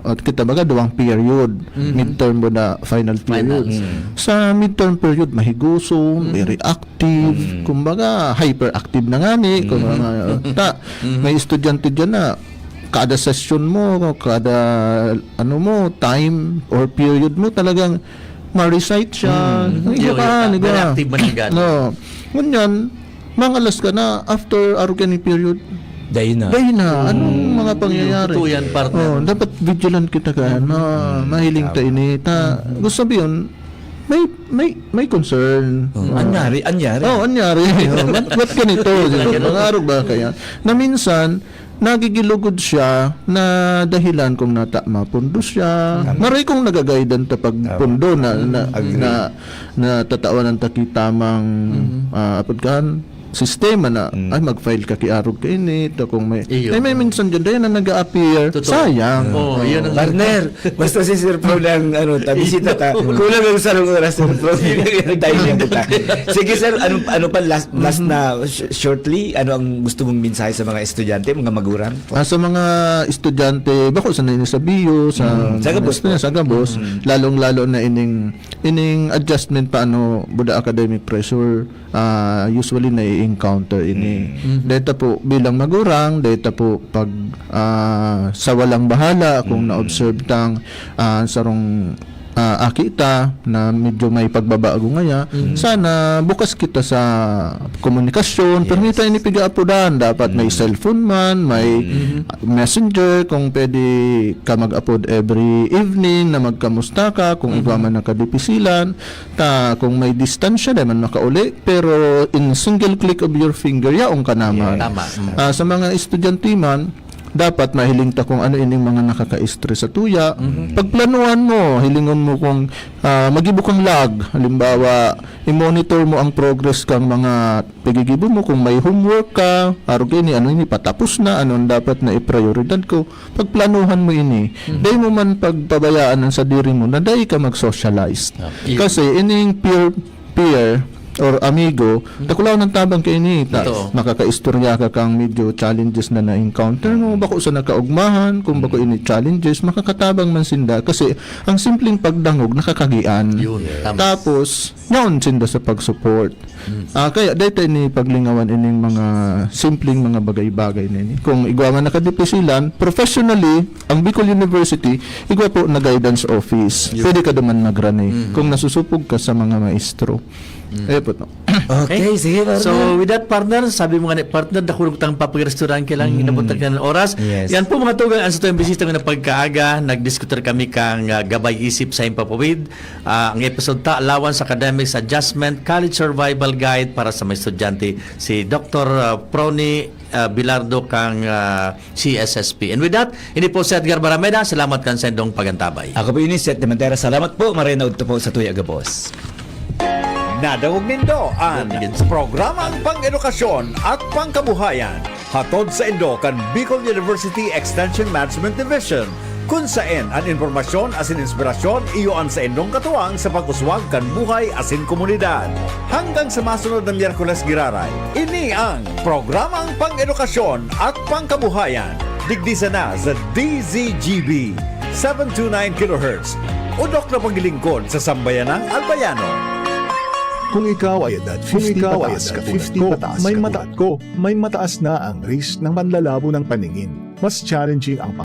at kita baga duwang period, midterm bada final period. Sa midterm period mahiguson, very active, kumbaga hyperactive na ngani, kumbaga may estudyante diyan na kada session mo, kada time or period mo talagang ma-recite siya. Very active man agad. No. Ngunyan, mangalas ka na after arugani period. Dahil na. Anong mga pangyayari? Totoo yan, partner. Dapat vigilant kita ka na mahiling ta ini. Gusto sabihin, may concern. Anyari. Anyari. Ba't ganito? Pangarog ba kaya? Na minsan, nagigilugod siya na dahilan kung natama pundo siya. Maray kong nagagaydan ta pag pundo na tatawan ng takitamang apodkan sistema na ay mag-file ka kiarog ka ini kung may minsan dyan dahil na nag-a-appear sayang. Yun ang Partner, basta si Sir Pro lang, bisita ta. Kulang ang sarong oras, Sir Pro. Tayo niya kita. Sige, Sir, ano pa last na shortly, ano ang gusto mong mensahe sa mga estudyante, mga magulang? Sa mga estudyante, bako sa sa bio, sa Gabos, lalong-lalo na ining adjustment pa buda academic pressure, usually na encounter ini. Data po bilang magurang, data po pag sa walang bahala kung na-observe tang sarong akita na medyo may pagbabago ngaya, sana bukas kita sa komunikasyon. Permita ini piga-uploadan. Dapat may cellphone man, may messenger, kung pwede ka mag-upload every evening na magkamusta ka, kung ikaw man nakadipisilan, kung may distansya, dahil man makauli, pero in single click of your finger, yaong ka naman. Sa mga estudyante man, dapat mahiling ta kung ano ining mga nakaka-stress sa tuya. Pagplanuhan mo, hilingon mo kung magibo kang lag. Halimbawa, i-monitor mo ang progress kang mga pagigibo mo. Kung may homework ka, ini patapos na, anong dapat na i-prioridad ko. Pagplanuhan mo ini. Dahil mo man pagpabayaan ng sa diri mo, na dahil ka mag-socialize. Kasi ining peer or amigo, takulaw ng tabang kay ni makakaistorya ka kang medyo challenges na na-encounter mo, bako sa nakaugmahan, kung bako ini challenges, makakatabang man sinda kasi ang simpleng pagdangog nakakagian. Yun, tama. Tapos Ngayon sinda sa pag-support. Kaya dito ni paglingawan ining mga simpleng mga bagay-bagay nini. Kung igwa nga nakadipisilan, professionally, ang Bicol University, igwa po na guidance office. Pwede ka naman nagrani kung nasusupog ka sa mga maestro. Ayun po no. Okay, sige, partner. So, with that, partner, sabi mo nga, partner, nakulog tang papag-restaurant kailang inabutan ka ng oras. Yes. Yan po mga tugang, ang sa tuyong bisita ng pagkaaga, nagdiskuter kami kang gabay isip sa impapawid. Ang episode ta, Allowance Academics Adjustment, College Survival Guide para sa mga estudyante, si Dr. Prony Bilardo kang CSSP. And with that, ini po si Edgar Barameda. Salamat kan sa indong pagantabay. Ako po Eunice at Dementera. Salamat po. Maray na udto po sa Tuya Agabos. Nadawog nindo ang programang pang-edukasyon at pangkabuhayan. Hatod sa Indo kan Bicol University Extension Management Division. Kung saan ang informasyon asin inspirasyon iyoan sa indong katuwang sa pag-uswag kan buhay asin komunidad. Hanggang sa masunod na Miyerkules Giraray, ini ang programang pang-edukasyon at pangkabuhayan. Digdisa na sa DZGB 729 kHz. Udok na paglilingkod sa sambayanang Albayano. Kung ikaw ay edad 50 pataas, may mataas na ang risk ng panlalabo ng paningin. Mas challenging ang